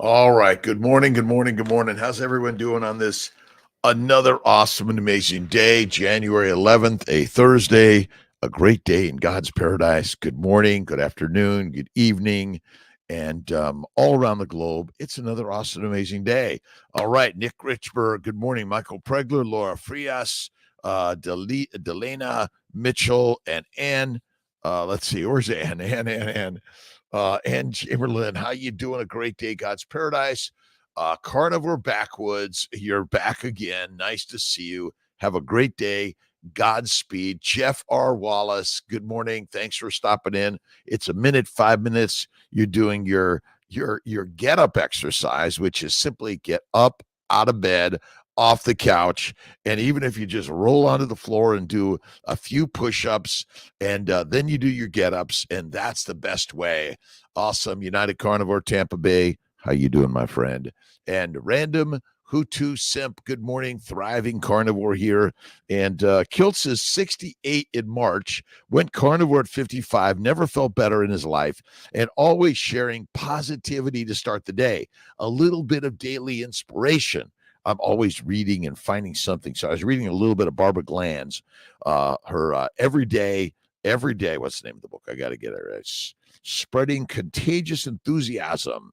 All right. Good morning. Good morning. Good morning. How's everyone doing on this another awesome and amazing day, January 11th, a Thursday, a great day in God's paradise. Good morning, good afternoon, good evening, and all around the globe. It's another awesome, amazing day. All right. Nick Richburg. Good morning. Michael Pregler, Laura Frias, Delena Mitchell, and Ann. Let's see. Where's Ann? Ann. And Chamberlain, how you doing? A great day, God's paradise. Carnivore Backwoods, you're back again. Nice to see you. Have a great day. Godspeed. Jeff R. Wallace, good morning. Thanks for stopping in. It's a minute, 5 minutes. You're doing your get up exercise, which is simply get up out of bed, off the couch, and even if you just roll onto the floor and do a few push-ups, and then you do your get-ups, and that's the best way. Awesome. United Carnivore Tampa Bay, how you doing, my friend? And Random Hutu Simp, good morning. Thriving carnivore here. And Kiltz is 68 in March, went carnivore at 55, never felt better in his life, and always sharing positivity to start the day. A little bit of daily inspiration. I'm always reading and finding something. So I was reading a little bit of Barbara Gland's, her every day, what's the name of the book? I got to get it right. Spreading Contagious Enthusiasm.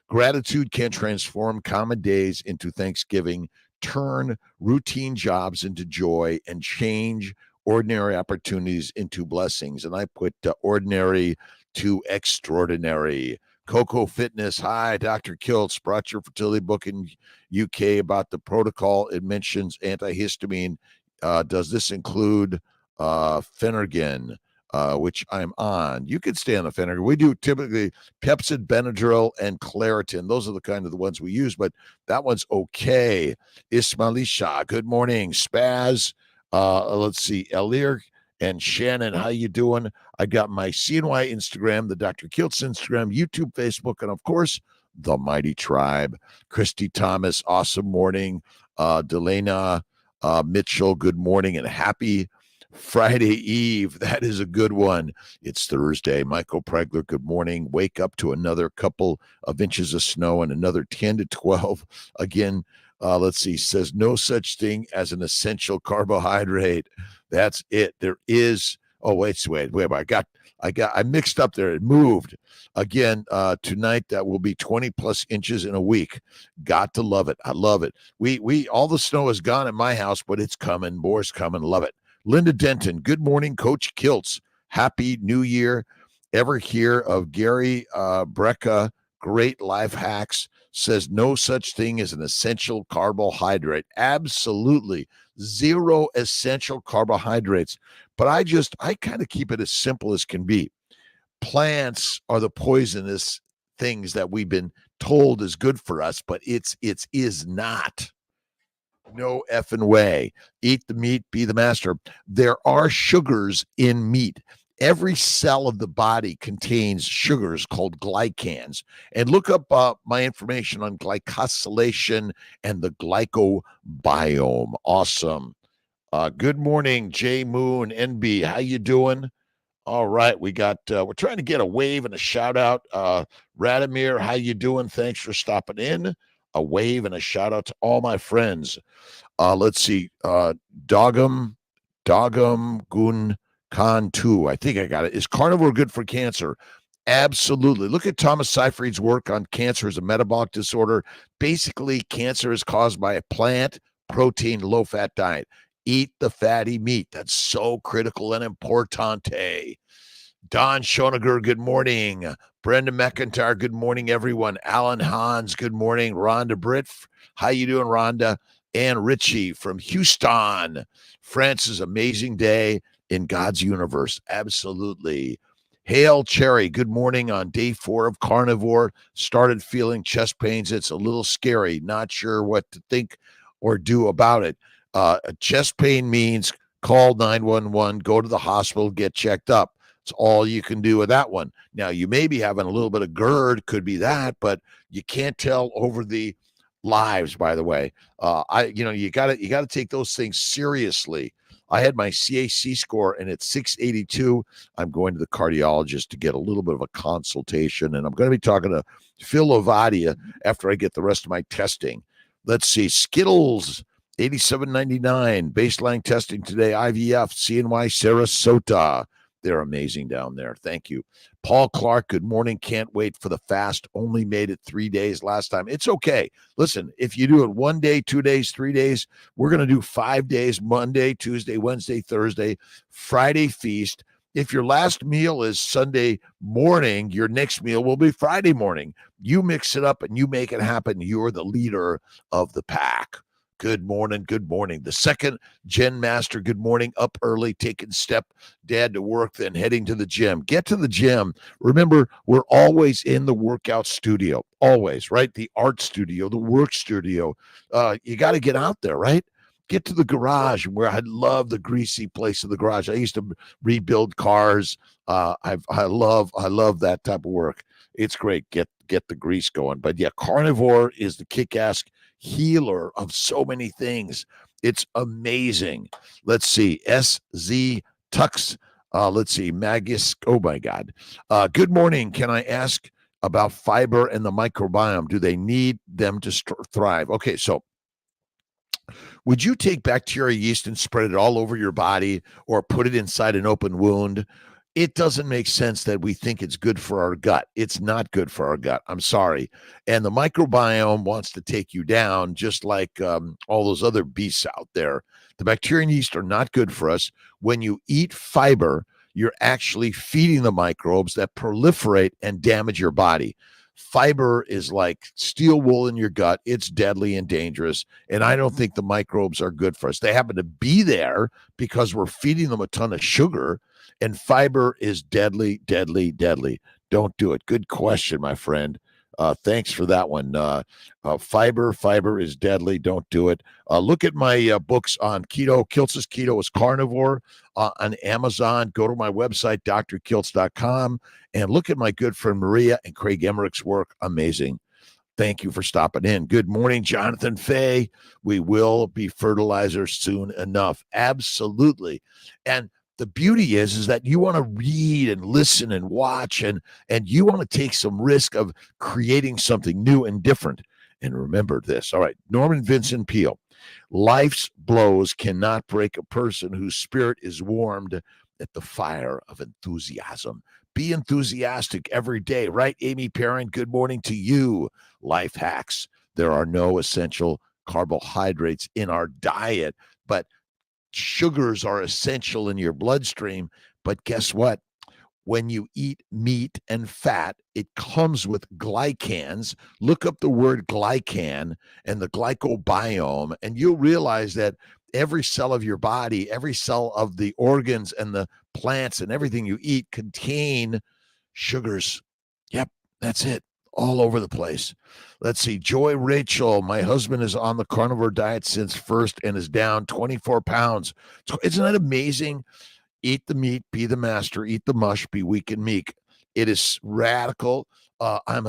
Gratitude can transform common days into Thanksgiving, turn routine jobs into joy, and change ordinary opportunities into blessings. And I put ordinary to extraordinary. Coco Fitness, hi, Dr. Kiltz, brought your fertility book in UK about the protocol. It mentions antihistamine. Does this include Phenergan, which I'm on? You could stay on the Phenergan. We do typically Pepsid, Benadryl, and Claritin. Those are the kind of the ones we use, but that one's okay. Ismailisha, good morning. Spaz, let's see, Elir and Shannon, how you doing? I got my CNY Instagram, the Dr. Kiltz Instagram, YouTube, Facebook, and of course, the Mighty Tribe. Christy Thomas, awesome morning. Delana Mitchell, good morning and happy Friday Eve. That is a good one. It's Thursday. Michael Pregler, good morning. Wake up to another couple of inches of snow and another 10 to 12. Again, let's see, says no such thing as an essential carbohydrate. That's it. There is. Oh, wait. I mixed up there. It moved again. Tonight that will be 20 plus inches in a week. Got to love it. I love it. We all the snow is gone at my house, but it's coming. More's coming. Love it. Linda Denton, good morning, Coach Kiltz. Happy New Year. Ever hear of Gary Brecka? Great life hacks. Says no such thing as an essential carbohydrate. Absolutely. Zero essential carbohydrates. But I kind of keep it as simple as can be. Plants are the poisonous things that we've been told is good for us, but it is not. No effing way. Eat the meat, be the master. There are sugars in meat. Every cell of the body contains sugars called glycans. And look up my information on glycosylation and the glycobiome. Awesome. Good morning, Jay Moon, NB. How you doing? All right, we're trying to get a wave and a shout out. Radomir, how you doing? Thanks for stopping in. A wave and a shout out to all my friends. Let's see. Dogum Gun Khan 2. I think I got it. Is carnivore good for cancer? Absolutely. Look at Thomas Seyfried's work on cancer as a metabolic disorder. Basically, cancer is caused by a plant protein low fat diet. Eat the fatty meat. That's so critical and importante. Don Schoeniger, good morning. Brenda McIntyre, good morning, everyone. Alan Hans, good morning. Rhonda Britt, how you doing, Rhonda? And Richie from Houston. Francis, amazing day in God's universe. Absolutely. Hail Cherry, good morning on day 4 of carnivore. Started feeling chest pains. It's a little scary. Not sure what to think or do about it. Chest pain means call 911, go to the hospital, get checked up. It's all you can do with that one. Now, you may be having a little bit of GERD, could be that, but you can't tell over the lives, by the way. You got to take those things seriously. I had my CAC score, and it's 682. I'm going to the cardiologist to get a little bit of a consultation, and I'm going to be talking to Phil Ovadia after I get the rest of my testing. Let's see, Skittles, 87.99. Baseline testing today, IVF, CNY Sarasota. They're amazing down there. Thank you. Paul Clark, good morning. Can't wait for the fast. Only made it 3 days last time. It's okay. Listen, if you do it 1 day, 2 days, 3 days, we're going to do 5 days, Monday, Tuesday, Wednesday, Thursday, Friday feast. If your last meal is Sunday morning, your next meal will be Friday morning. You mix it up and you make it happen. You're the leader of the pack. Good morning. Good morning. The second Gen Master, good morning. Up early, taking step dad to work, then heading to the gym. Get to the gym. Remember, we're always in the workout studio. Always, right? The art studio, the work studio. You got to get out there, right? Get to the garage where I love the greasy place of the garage. I used to rebuild cars. I love that type of work. It's great. Get the grease going. But yeah, Carnivore is the kick-ass healer of so many things. It's amazing. Let's see. SZ Tux. Let's see. Magus. Oh my God. Good morning. Can I ask about fiber and the microbiome? Do they need them to thrive? Okay, so would you take bacteria yeast and spread it all over your body or put it inside an open wound? It doesn't make sense that we think it's good for our gut. It's not good for our gut. I'm sorry. And the microbiome wants to take you down, just like all those other beasts out there. The bacteria and yeast are not good for us. When you eat fiber, you're actually feeding the microbes that proliferate and damage your body. Fiber is like steel wool in your gut. It's deadly and dangerous. And I don't think the microbes are good for us. They happen to be there because we're feeding them a ton of sugar. And fiber is deadly, deadly, deadly. Don't do it. Good question, my friend. Thanks for that one. Fiber is deadly. Don't do it. Look at my books on keto. Kiltz's Keto is Carnivore on Amazon. Go to my website, drkiltz.com, and look at my good friend Maria and Craig Emmerich's work. Amazing. Thank you for stopping in. Good morning, Jonathan Fay. We will be fertilizer soon enough. Absolutely. And the beauty is that you want to read and listen and watch, and you want to take some risk of creating something new and different. And remember this. All right, Norman Vincent Peale. Life's blows cannot break a person whose spirit is warmed at the fire of enthusiasm. Be enthusiastic every day, right, Amy Perrin? Good morning to you. Life hacks. There are no essential carbohydrates in our diet, but sugars are essential in your bloodstream. But guess what? When you eat meat and fat, it comes with glycans. Look up the word glycan and the glycobiome, and you'll realize that every cell of your body, every cell of the organs and the plants and everything you eat contain sugars. Yep, that's it. All over the place. Let's see. Joy Rachel. My husband is on the carnivore diet since first and is down 24 pounds. So isn't that amazing? Eat the meat, be the master. Eat the mush, be weak and meek. It is radical. I'm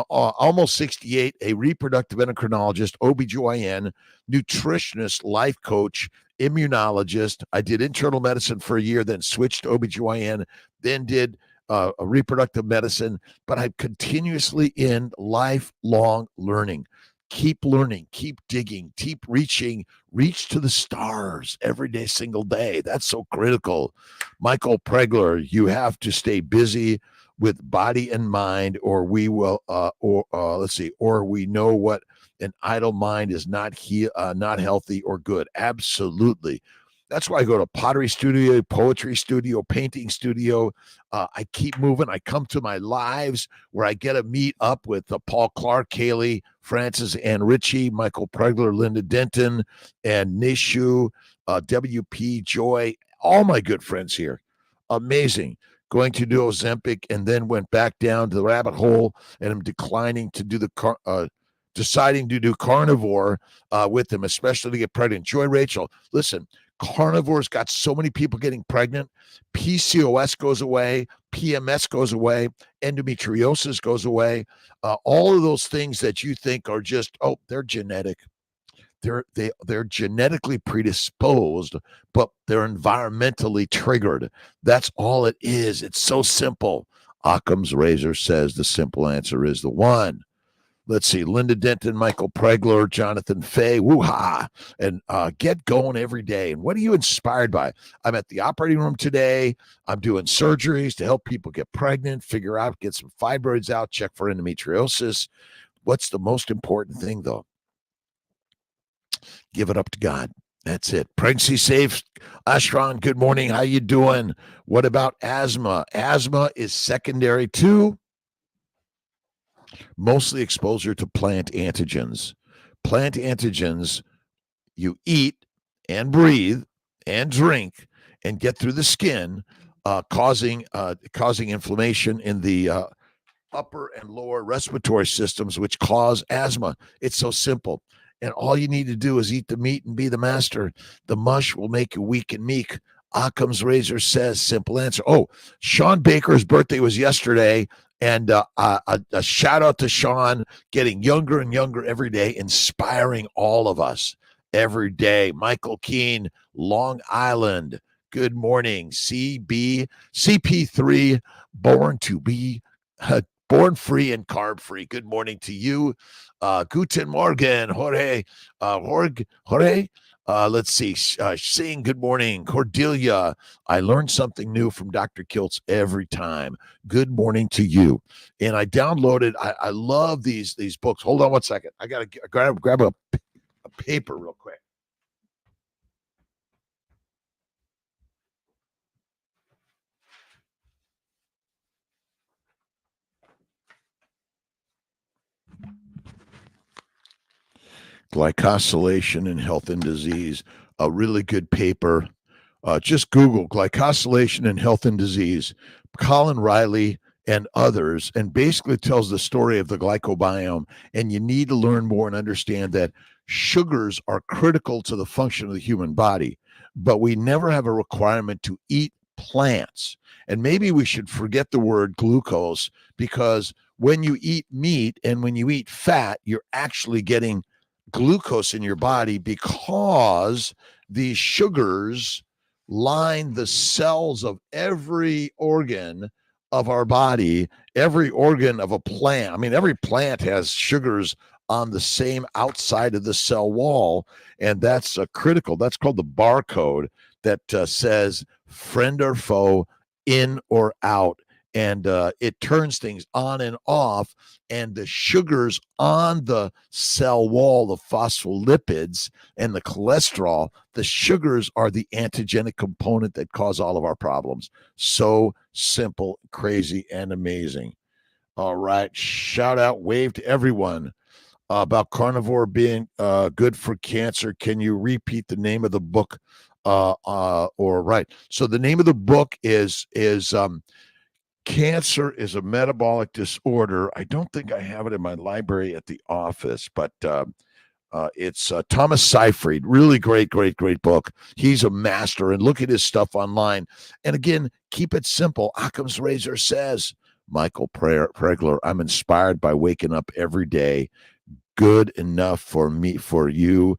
almost 68, a reproductive endocrinologist, OBGYN, nutritionist, life coach, immunologist. I did internal medicine for a year, then switched to OBGYN, then did a reproductive medicine, but I'm continuously in lifelong learning. Keep learning, keep digging, keep reaching, reach to the stars every day, single day. That's so critical. Michael Pregler, you have to stay busy with body and mind, or we will, or we know what an idle mind is not healthy or good. Absolutely. That's why I go to pottery studio, poetry studio, painting studio. I keep moving. I come to my lives where I get to meet up with Paul Clark, Kaylee, Francis, and Richie, Michael Pregler, Linda Denton, and Nishu, WP, Joy, all my good friends here. Amazing. Going to do Ozempic and then went back down to the rabbit hole, and I'm deciding to do carnivore with them, especially to get pregnant. Joy Rachel, listen, carnivore's got so many people getting pregnant. PCOS goes away, PMS goes away, endometriosis goes away. All of those things that you think are just, they're genetic. they're genetically predisposed, but they're environmentally triggered. That's all it is. It's so simple. Occam's razor says the simple answer is the one. Let's see, Linda Denton, Michael Pregler, Jonathan Fay, woo-ha, and get going every day. And what are you inspired by? I'm at the operating room today. I'm doing surgeries to help people get pregnant, figure out, get some fibroids out, check for endometriosis. What's the most important thing, though? Give it up to God. That's it. Pregnancy safe. Ashron, good morning. How you doing? What about asthma? Asthma is secondary to mostly exposure to plant antigens. Plant antigens you eat and breathe and drink and get through the skin, causing inflammation in the upper and lower respiratory systems, which cause asthma. It's so simple. And all you need to do is eat the meat and be the master. The mush will make you weak and meek. Occam's razor says, simple answer. Oh, Sean Baker's birthday was yesterday. And a shout out to Sean, getting younger and younger every day, inspiring all of us every day. Michael Keene, Long Island. Good morning. CP3, born to be born free and carb free. Good morning to you. Guten Morgen, Jorge. Jorge. Let's see. Sing, good morning. Cordelia, I learned something new from Dr. Kiltz every time. Good morning to you. And I downloaded, I love these books. Hold on one second. I got to grab a paper real quick. Glycosylation in Health and Disease, a really good paper. Just Google glycosylation in health and disease, Colin Riley and others, and basically tells the story of the glycobiome. And you need to learn more and understand that sugars are critical to the function of the human body, but we never have a requirement to eat plants. And maybe we should forget the word glucose, because when you eat meat and when you eat fat, you're actually getting glucose in your body, because these sugars line the cells of every organ of our body, every organ of a plant. I mean, every plant has sugars on the same outside of the cell wall, and that's critical. That's called the barcode that says friend or foe, in or out. And it turns things on and off, and the sugars on the cell wall, the phospholipids and the cholesterol, the sugars are the antigenic component that cause all of our problems. So simple, crazy, and amazing. All right. Shout out, wave to everyone about carnivore being good for cancer. Can you repeat the name of the book? Or right. So the name of the book is Cancer is a Metabolic Disorder. I don't think I have it in my library at the office, but it's Thomas Seyfried. Really great book. He's a master, and look at his stuff online. And again, keep it simple. Occam's razor says, Michael Pregler, I'm inspired by waking up every day. Good enough for me, for you,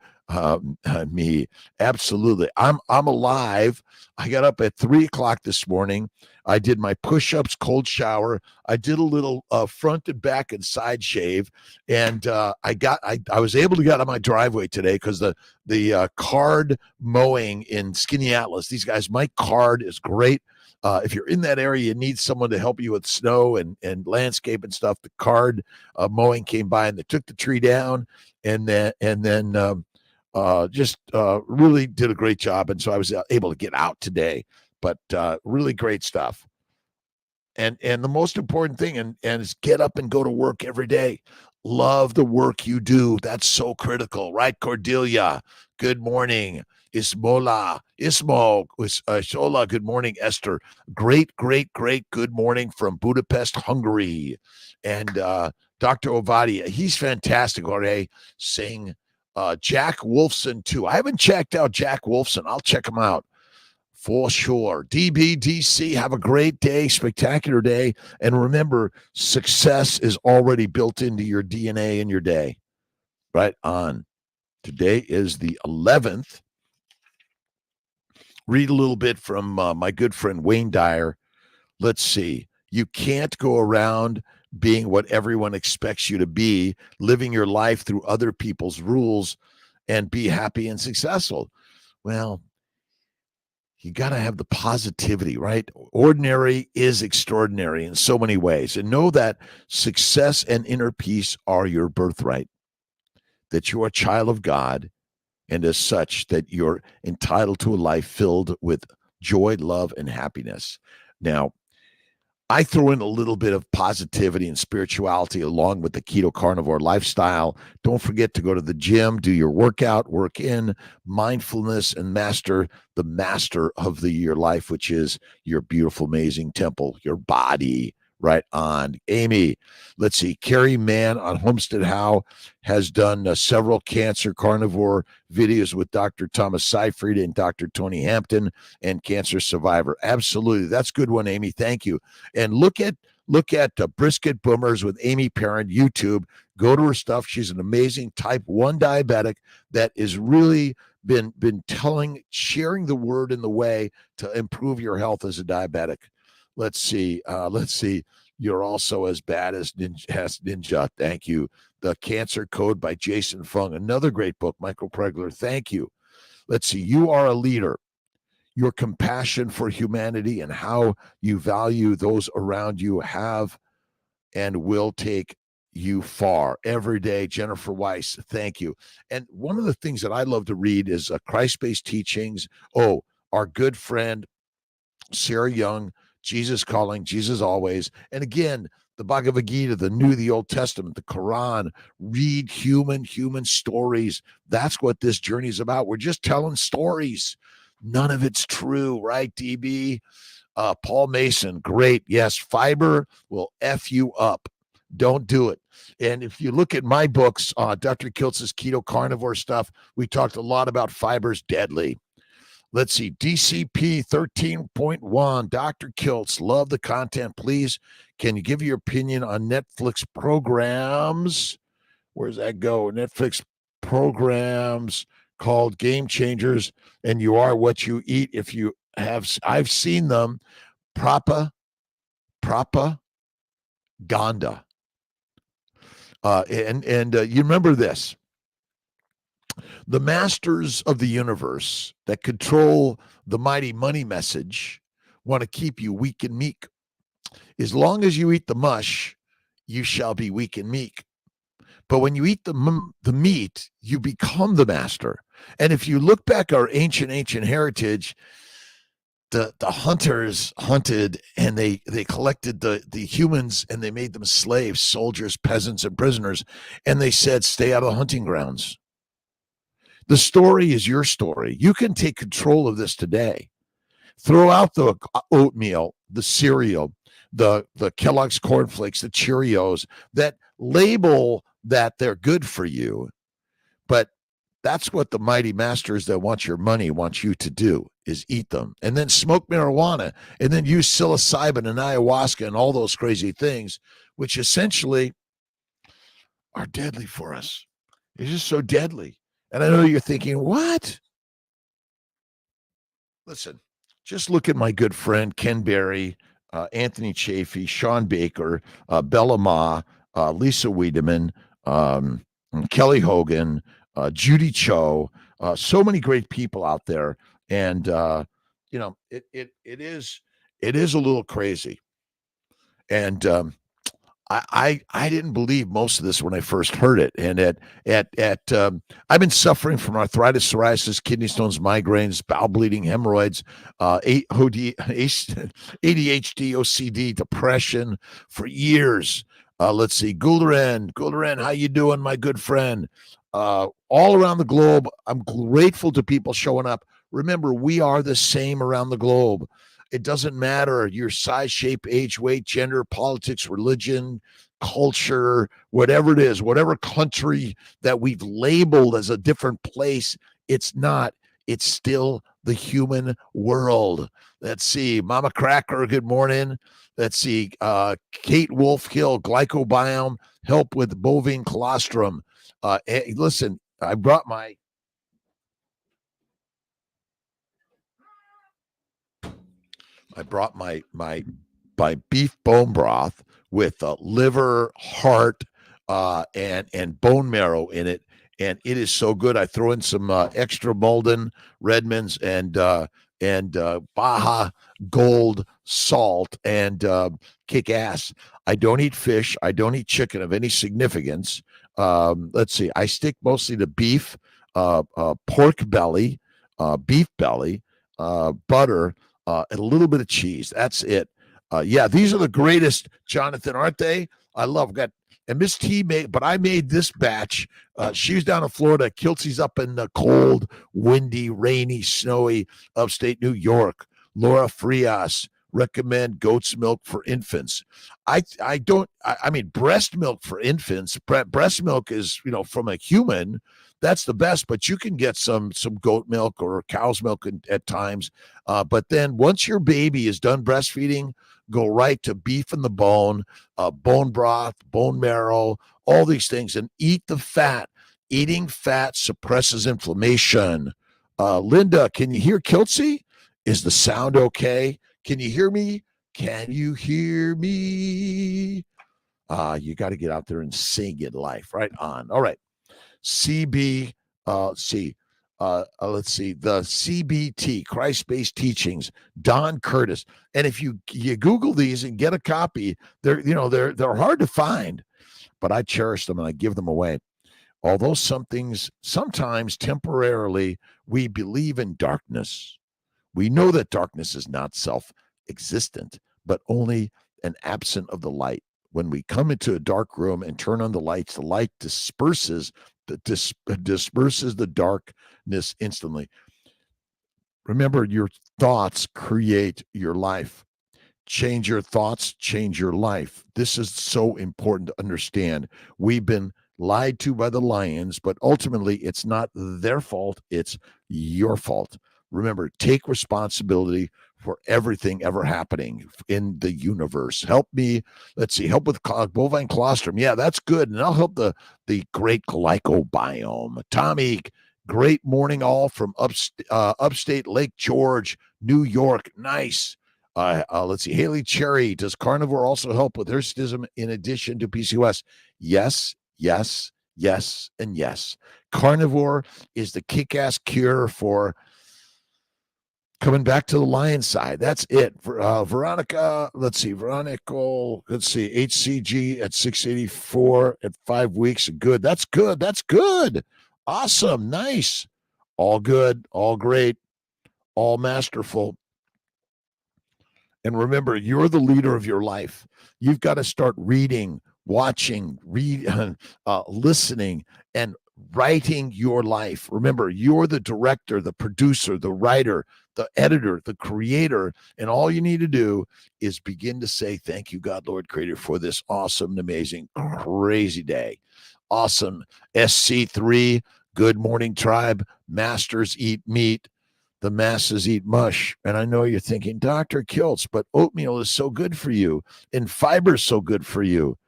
me. Absolutely. I'm alive. I got up at 3:00 this morning. I did my push-ups, cold shower. I did a little front and back and side shave, and I was able to get out of my driveway today because the Card mowing in Skinny Atlas. These guys, Mike Card is great. If you're in that area, you need someone to help you with snow and landscape and stuff. The Card mowing came by and they took the tree down, and then really did a great job. And so I was able to get out today. But really great stuff. And the most important thing and is get up and go to work every day. Love the work you do. That's so critical, right, Cordelia? Good morning. Ismo, Shola, good morning, Esther. Great good morning from Budapest, Hungary. And Dr. Ovadia, he's fantastic, Jorge, saying Jack Wolfson, too. I haven't checked out Jack Wolfson. I'll check him out for sure. DBDC, have a great day, spectacular day. And remember, success is already built into your DNA in your day. Right on. Today is the 11th. Read a little bit from my good friend Wayne Dyer. Let's see. You can't go around being what everyone expects you to be, living your life through other people's rules and be happy and successful. Well, you got to have the positivity, right? Ordinary is extraordinary in so many ways. And know that success and inner peace are your birthright, that you're a child of God, and as such, that you're entitled to a life filled with joy, love, and happiness. Now, I throw in a little bit of positivity and spirituality along with the keto carnivore lifestyle. Don't forget to go to the gym, do your workout, work in mindfulness, and master the master of your life, which is your beautiful, amazing temple, your body. Right on. Amy, let's see. Carrie Mann on Homestead How has done several cancer carnivore videos with Dr. Thomas Seyfried and Dr. Tony Hampton and Cancer Survivor. Absolutely. That's a good one, Amy. Thank you. And look at Brisket Boomers with Amy Parent, YouTube. Go to her stuff. She's an amazing type 1 diabetic that is really been sharing the word in the way to improve your health as a diabetic. Let's see. You're also as bad as Ninja. Thank you. The Cancer Code by Jason Fung. Another great book, Michael Pregler. Thank you. Let's see. You are a leader. Your compassion for humanity and how you value those around you have and will take you far. Every day, Jennifer Weiss, thank you. And one of the things that I love to read is Christ-based teachings. Oh, our good friend, Sarah Young, Jesus Calling, Jesus Always. And again, the Bhagavad Gita, the New, the Old Testament, the Quran. Read human stories. That's what this journey is about. We're just telling stories. None of it's true, right, DB? Paul Mason, great. Yes, fiber will F you up. Don't do it. And if you look at my books, Dr. Kiltz's Keto Carnivore stuff, we talked a lot about fiber's deadly. Let's see, DCP 13.1, Dr. Kiltz, love the content. Please, can you give your opinion on Netflix programs? Where's that go? Netflix programs called Game Changers, and You Are What You Eat. If you have, I've seen them. Propaganda. And you remember this. The masters of the universe that control the mighty money message want to keep you weak and meek. As long as you eat the mush, you shall be weak and meek. But when you eat the meat, you become the master. And if you look back our ancient heritage, the hunters hunted and they collected the humans and they made them slaves, soldiers, peasants, and prisoners. And they said, stay out of the hunting grounds. The story is your story. You can take control of this today. Throw out the oatmeal, the cereal, the Kellogg's cornflakes, the Cheerios that label that they're good for you. But that's what the mighty masters that want your money want you to do, is eat them. And then smoke marijuana and then use psilocybin and ayahuasca and all those crazy things, which essentially are deadly for us. It's just so deadly. And I know you're thinking, what? Listen, just look at my good friend Ken Berry, Anthony Chafee, Sean Baker, Bella Ma, Lisa Wiedemann, Kelly Hogan, Judy Cho, so many great people out there. And, it is a little crazy. And I didn't believe most of this when I first heard it. And I've been suffering from arthritis, psoriasis, kidney stones, migraines, bowel bleeding, hemorrhoids, ADHD, OCD, depression for years. Let's see, Guldaran, how you doing, my good friend? All around the globe, I'm grateful to people showing up. Remember, we are the same around the globe. It doesn't matter your size, shape, age, weight, gender, politics, religion, culture, whatever it is, whatever country that we've labeled as a different place, it's not. It's still the human world. Let's see. Mama Cracker, good morning. Let's see. Kate Wolfhill, glycobiome, help with bovine colostrum. Listen, I brought my my beef bone broth with liver, heart, and bone marrow in it, and it is so good. I throw in some extra Malden, Redmond's, and Baja Gold salt, and kick ass. I don't eat fish. I don't eat chicken of any significance. Let's see. I stick mostly to beef, pork belly, beef belly, butter, and a little bit of cheese. That's it. Yeah, these are the greatest, Jonathan, aren't they? I love that. And Miss T made, but I made this batch. She was down in Florida. Kiltzy's up in the cold, windy, rainy, snowy upstate New York. Laura Frias recommend goat's milk for infants. I mean, breast milk for infants. Breast milk is, from a human, that's the best, but you can get some goat milk or cow's milk at times. But then once your baby is done breastfeeding, go right to beef in the bone, bone broth, bone marrow, all these things, and eat the fat. Eating fat suppresses inflammation. Linda, can you hear Kiltzy? Is the sound okay? Can you hear me? Can you hear me? You got to get out there and sing in life. Right on. All right. CB, let's see, the CBT, Christ-based teachings, Don Curtis. And if you Google these and get a copy, they're hard to find, but I cherish them and I give them away. Although sometimes temporarily we believe in darkness, we know that darkness is not self-existent, but only an absent of the light. When we come into a dark room and turn on the lights, the light disperses the darkness instantly. Remember, your thoughts create your life. Change your thoughts, change your life. This is so important to understand. We've been lied to by the lions, but ultimately it's not their fault, it's your fault. Remember, take responsibility for everything ever happening in the universe. Help me. Let's see. Help with bovine colostrum. Yeah, that's good. And I'll help the great glycobiome. Tommy, great morning all from upstate Lake George, New York. Nice. Let's see. Haley Cherry, does carnivore also help with hirsutism in addition to PCOS? Yes, yes, yes, and yes. Carnivore is the kick-ass cure for coming back to the lion side. That's it. Veronica, let's see. HCG at 684 at 5 weeks. Good. That's good. That's good. Awesome. Nice. All good. All great. All masterful. And remember, you're the leader of your life. You've got to start reading, watching, listening, and writing your life. Remember, you're the director, the producer, the writer, the editor, the creator. And all you need to do is begin to say, thank you, God, Lord, Creator, for this awesome and amazing, crazy day. Awesome. SC3, good morning, tribe. Masters eat meat. The masses eat mush. And I know you're thinking, Dr. Kiltz, but oatmeal is so good for you and fiber is so good for you.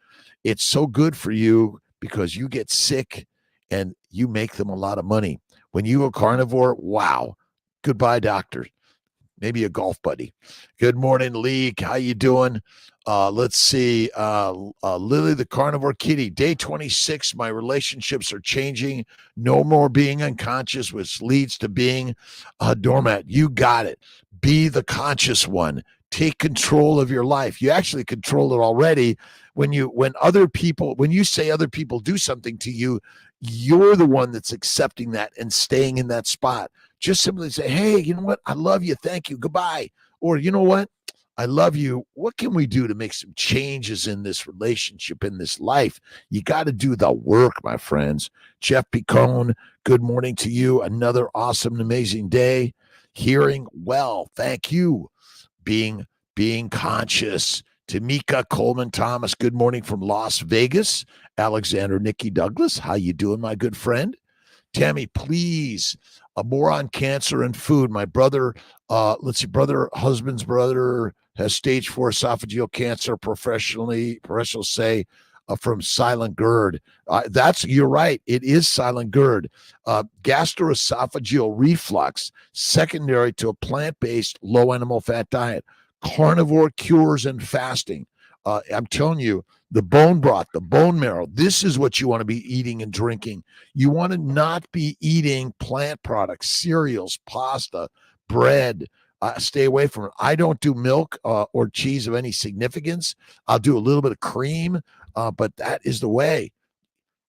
It's so good for you because you get sick and you make them a lot of money. When you go carnivore, wow. Goodbye, doctor. Maybe a golf buddy. Good morning, Lee. How you doing? Let's see. Lily the Carnivore Kitty. Day 26. My relationships are changing. No more being unconscious, which leads to being a doormat. You got it. Be the conscious one. Take control of your life. You actually control it already. When you say other people do something to you, you're the one that's accepting that and staying in that spot. Just simply say, hey, you know what? I love you. Thank you. Goodbye. Or, you know what? I love you. What can we do to make some changes in this relationship, in this life? You got to do the work, my friends. Jeff Picone, good morning to you. Another awesome and amazing day. Hearing well. Thank you. Being conscious. Tamika Coleman Thomas, good morning from Las Vegas. Alexander Nikki Douglas, how you doing, my good friend? Tammy, please, more on cancer and food. My brother, husband's brother has stage 4 esophageal cancer. Professionals say from Silent GERD. You're right. It is Silent GERD. Gastroesophageal reflux, secondary to a plant-based low animal fat diet. Carnivore cures and fasting. I'm telling you, the bone broth, the bone marrow, this is what you want to be eating and drinking. You want to not be eating plant products, cereals, pasta, bread. Stay away from it. I don't do milk or cheese of any significance. I'll do a little bit of cream, but that is the way.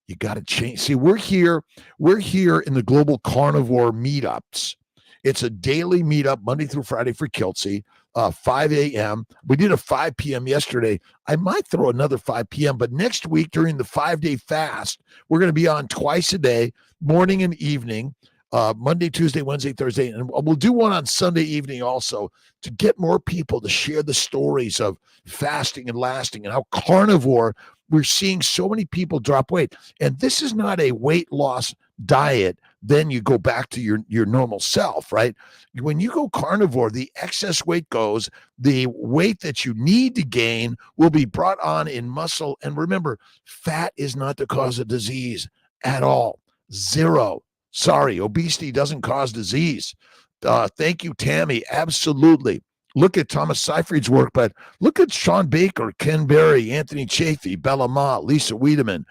You got to change. See, we're here in the Global Carnivore meetups. It's a daily meetup, Monday through Friday for Kiltz, 5 a.m. We did a 5 p.m. yesterday. I might throw another 5 p.m., but next week during the 5-day fast, we're going to be on twice a day, morning and evening, Monday, Tuesday, Wednesday, Thursday, and we'll do one on Sunday evening also to get more people to share the stories of fasting and lasting and how carnivore, we're seeing so many people drop weight. And this is not a weight loss diet. Then you go back to your normal self, right? When you go carnivore, the excess weight goes, the weight that you need to gain will be brought on in muscle. And remember, fat is not the cause of disease at all. Zero. Sorry, obesity doesn't cause disease. Thank you, Tammy. Absolutely. Look at Thomas Seyfried's work, but look at Sean Baker, Ken Berry, Anthony Chafee, Bella Ma, Lisa Wiedemann.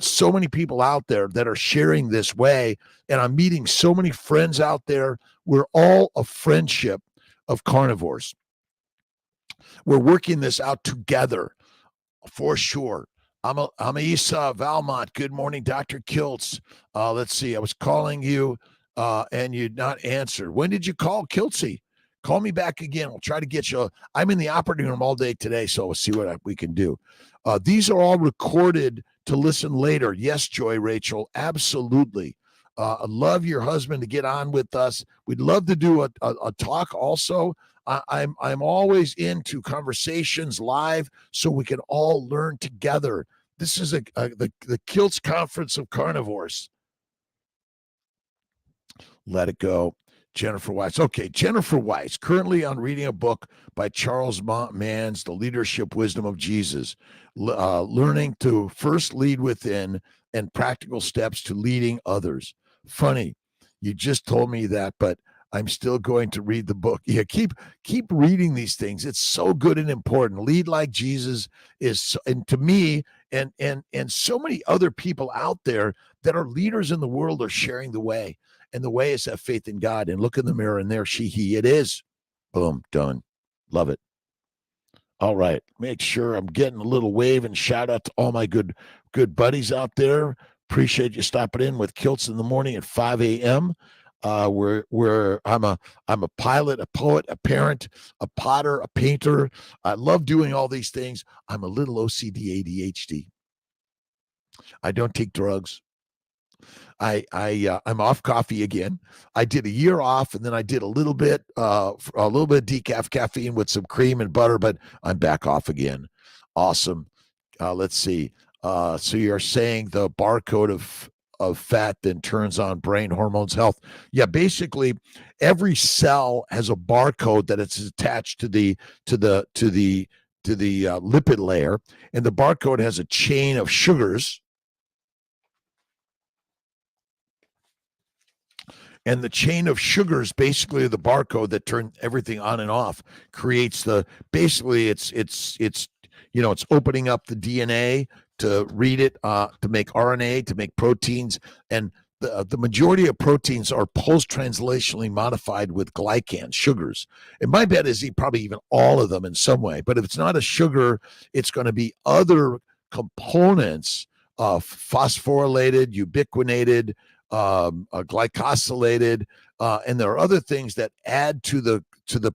So many people out there that are sharing this way, and I'm meeting so many friends out there. We're all a friendship of carnivores. We're working this out together for sure. I'm Isa Valmont. Good morning, Dr. Kiltz. Let's see. I was calling you and you'd not answered. When did you call, Kiltz? Call me back again. We'll try to get you. I'm in the operating room all day today, so we'll see what we can do. These are all recorded to listen later. Yes, Joy Rachel, absolutely. I love your husband to get on with us. We'd love to do a talk also. I'm always into conversations live so we can all learn together. This is the Kiltz Conference of Carnivores. Let it go. Jennifer Weiss. Okay, Jennifer Weiss, currently on reading a book by Charles Manns, The Leadership Wisdom of Jesus, learning to first lead within and practical steps to leading others. Funny, you just told me that, but I'm still going to read the book. Yeah, keep reading these things. It's so good and important. Lead like Jesus is, and to me, and so many other people out there that are leaders in the world are sharing the way. And the way is have faith in God and look in the mirror and there she, he, it is. Boom, done. Love it. All right. Make sure I'm getting a little wave and shout out to all my good buddies out there. Appreciate you stopping in with Kiltz in the morning at 5 a.m. I'm a pilot, a poet, a parent, a potter, a painter. I love doing all these things. I'm a little OCD ADHD. I don't take drugs. I'm off coffee again. I did a year off, and then I did a little bit decaf caffeine with some cream and butter, but I'm back off again. Awesome. Let's see. So you're saying the barcode of fat then turns on brain hormones health. Yeah, basically every cell has a barcode that it's attached to the lipid layer, and the barcode has a chain of sugars. And the chain of sugars, basically the barcode that turn everything on and off, creates it's opening up the DNA to read it, to make RNA, to make proteins. And the majority of proteins are post-translationally modified with glycans, sugars. And my bet is probably even all of them in some way. But if it's not a sugar, it's going to be other components of phosphorylated, ubiquinated, glycosylated, and there are other things that add to the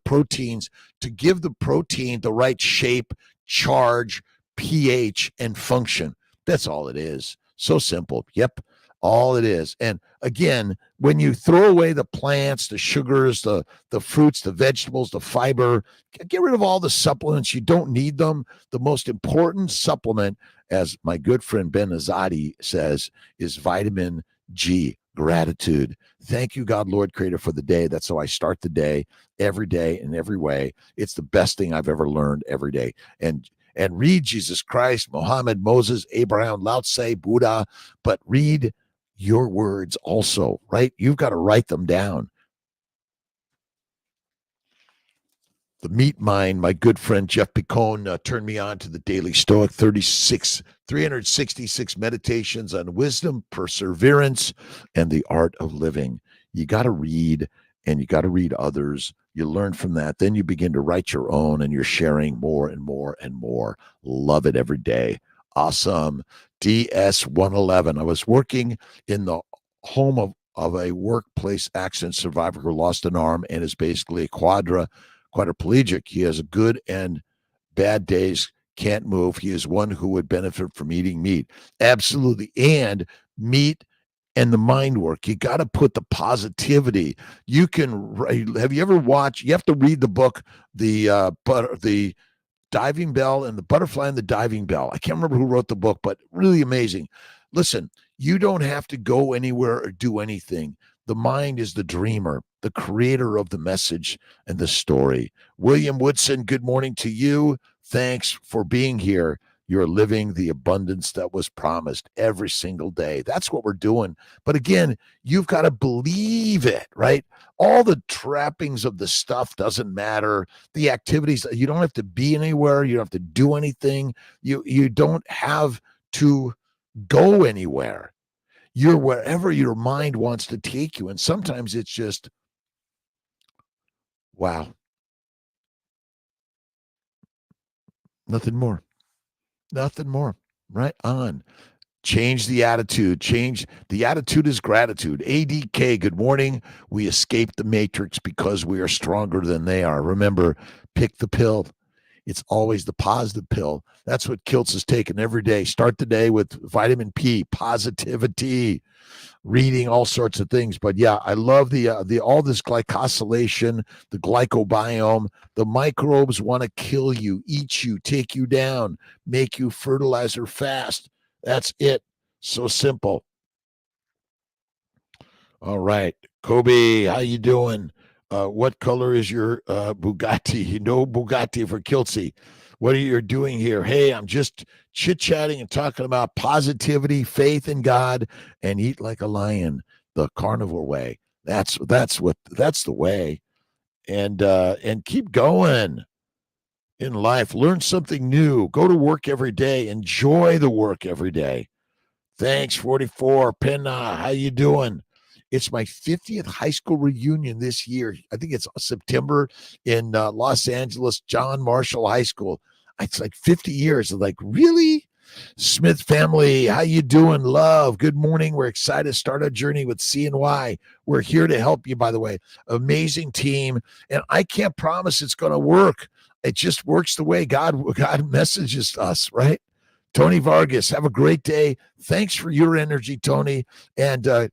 proteins to give the protein the right shape, charge, pH, and function. That's all it is. So simple. Yep, all it is. And again, when you throw away the plants, the sugars, the fruits, the vegetables, the fiber, get rid of all the supplements. You don't need them. The most important supplement, as my good friend Ben Azadi says, is vitamin G, gratitude. Thank you, God, Lord, Creator, for the day. That's how I start the day, every day in every way. It's the best thing I've ever learned every day. And and read Jesus Christ, Muhammad, Moses, Abraham, Lao Tse, Buddha, but read your words also, right? You've got to write them down. The Meat Mind, my good friend Jeff Picone turned me on to the Daily Stoic, 366 meditations on wisdom, perseverance, and the art of living. You got to read, and you got to read others. You learn from that. Then you begin to write your own, and you're sharing more and more and more. Love it every day. Awesome. DS111. I was working in the home of a workplace accident survivor who lost an arm and is basically a quadriplegic. He has good and bad days, can't move. He is one who would benefit from eating meat. Absolutely. And meat and the mind work. You got to put the positivity. You can, have you ever watched, you have to read the book, the Diving Bell and the Butterfly and the Diving Bell. I can't remember who wrote the book, but really amazing. Listen, you don't have to go anywhere or do anything. The mind is the dreamer, the creator of the message and the story. William Woodson, good morning to you. Thanks for being here. You're living the abundance that was promised every single day. That's what we're doing. But again, you've got to believe it, right? All the trappings of the stuff doesn't matter. The activities, you don't have to be anywhere. You don't have to do anything. You don't have to go anywhere. You're wherever your mind wants to take you. And sometimes it's just, wow, nothing more, right on. Change the attitude. Change the attitude is gratitude. ADK, good morning. We escaped the matrix because we are stronger than they are. Remember, pick the pill. It's always the positive pill. That's what Kiltz is taking every day. Start the day with vitamin P, positivity, reading all sorts of things. But yeah, I love the all this glycosylation, the glycobiome. The microbes want to kill you, eat you, take you down, make you fertilizer fast. That's it. So simple. All right. Kobe, how you doing? What color is your Bugatti? No Bugatti for Kiltzy. What are you doing here? Hey, I'm just chit-chatting and talking about positivity, faith in God, and eat like a lion, the carnivore way. That's the way. And keep going in life. Learn something new. Go to work every day. Enjoy the work every day. Thanks, 44. Penna, how you doing? It's my 50th high school reunion this year. I think it's September in Los Angeles, John Marshall High School. It's like 50 years. I'm like, really? Smith family, how you doing? Love, good morning. We're excited to start our journey with CNY. We're here to help you, by the way. Amazing team. And I can't promise it's going to work. It just works the way God messages us, right? Tony Vargas, have a great day. Thanks for your energy, Tony. And we're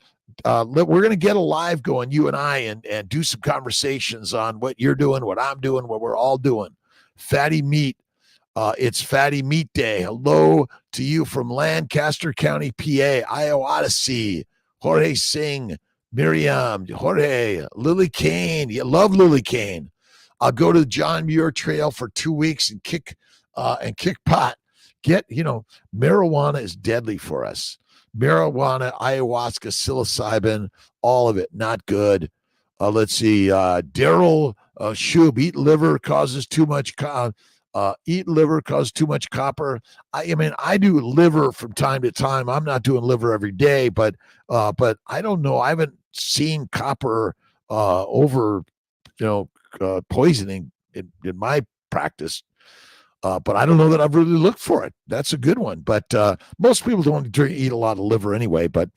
going to get a live going, you and I, and do some conversations on what you're doing, what I'm doing, what we're all doing. Fatty Meat. It's Fatty Meat Day. Hello to you from Lancaster County, PA. Iowa Odyssey. Jorge Singh, Miriam, Jorge, Lily Kane. You love Lily Kane. I'll go to the John Muir Trail for 2 weeks and kick pot. Marijuana is deadly for us. Marijuana, ayahuasca, psilocybin, all of it, not good. Let's see. Daryl Shub, eat liver causes too much copper. I do liver from time to time. I'm not doing liver every day, but I don't know. I haven't seen copper over, poisoning in my practice. But I don't know that I've really looked for it. That's a good one. But most people don't eat a lot of liver anyway. But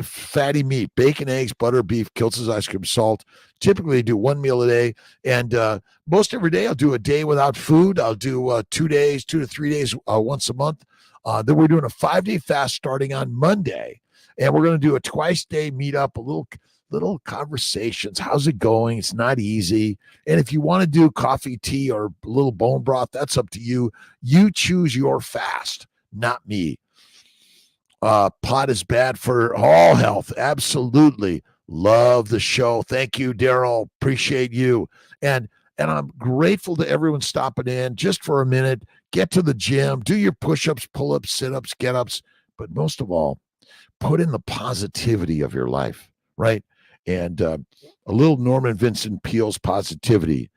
fatty meat, bacon, eggs, butter, beef, Kiltz's ice cream, salt. Typically, I do one meal a day. And most every day, I'll do a day without food. I'll do 2 days, 2 to 3 days once a month. Then we're doing a 5-day fast starting on Monday. And we're going to do a twice-day meetup, a little conversations. How's it going? It's not easy. And if you want to do coffee, tea, or a little bone broth, that's up to you. You choose your fast, not me. Pot is bad for all health. Absolutely. Love the show. Thank you, Daryl. Appreciate you. And And I'm grateful to everyone stopping in just for a minute. Get to the gym, do your push-ups, pull-ups, sit-ups, get-ups, but most of all, put in the positivity of your life, right? And a little Norman Vincent Peale's positivity.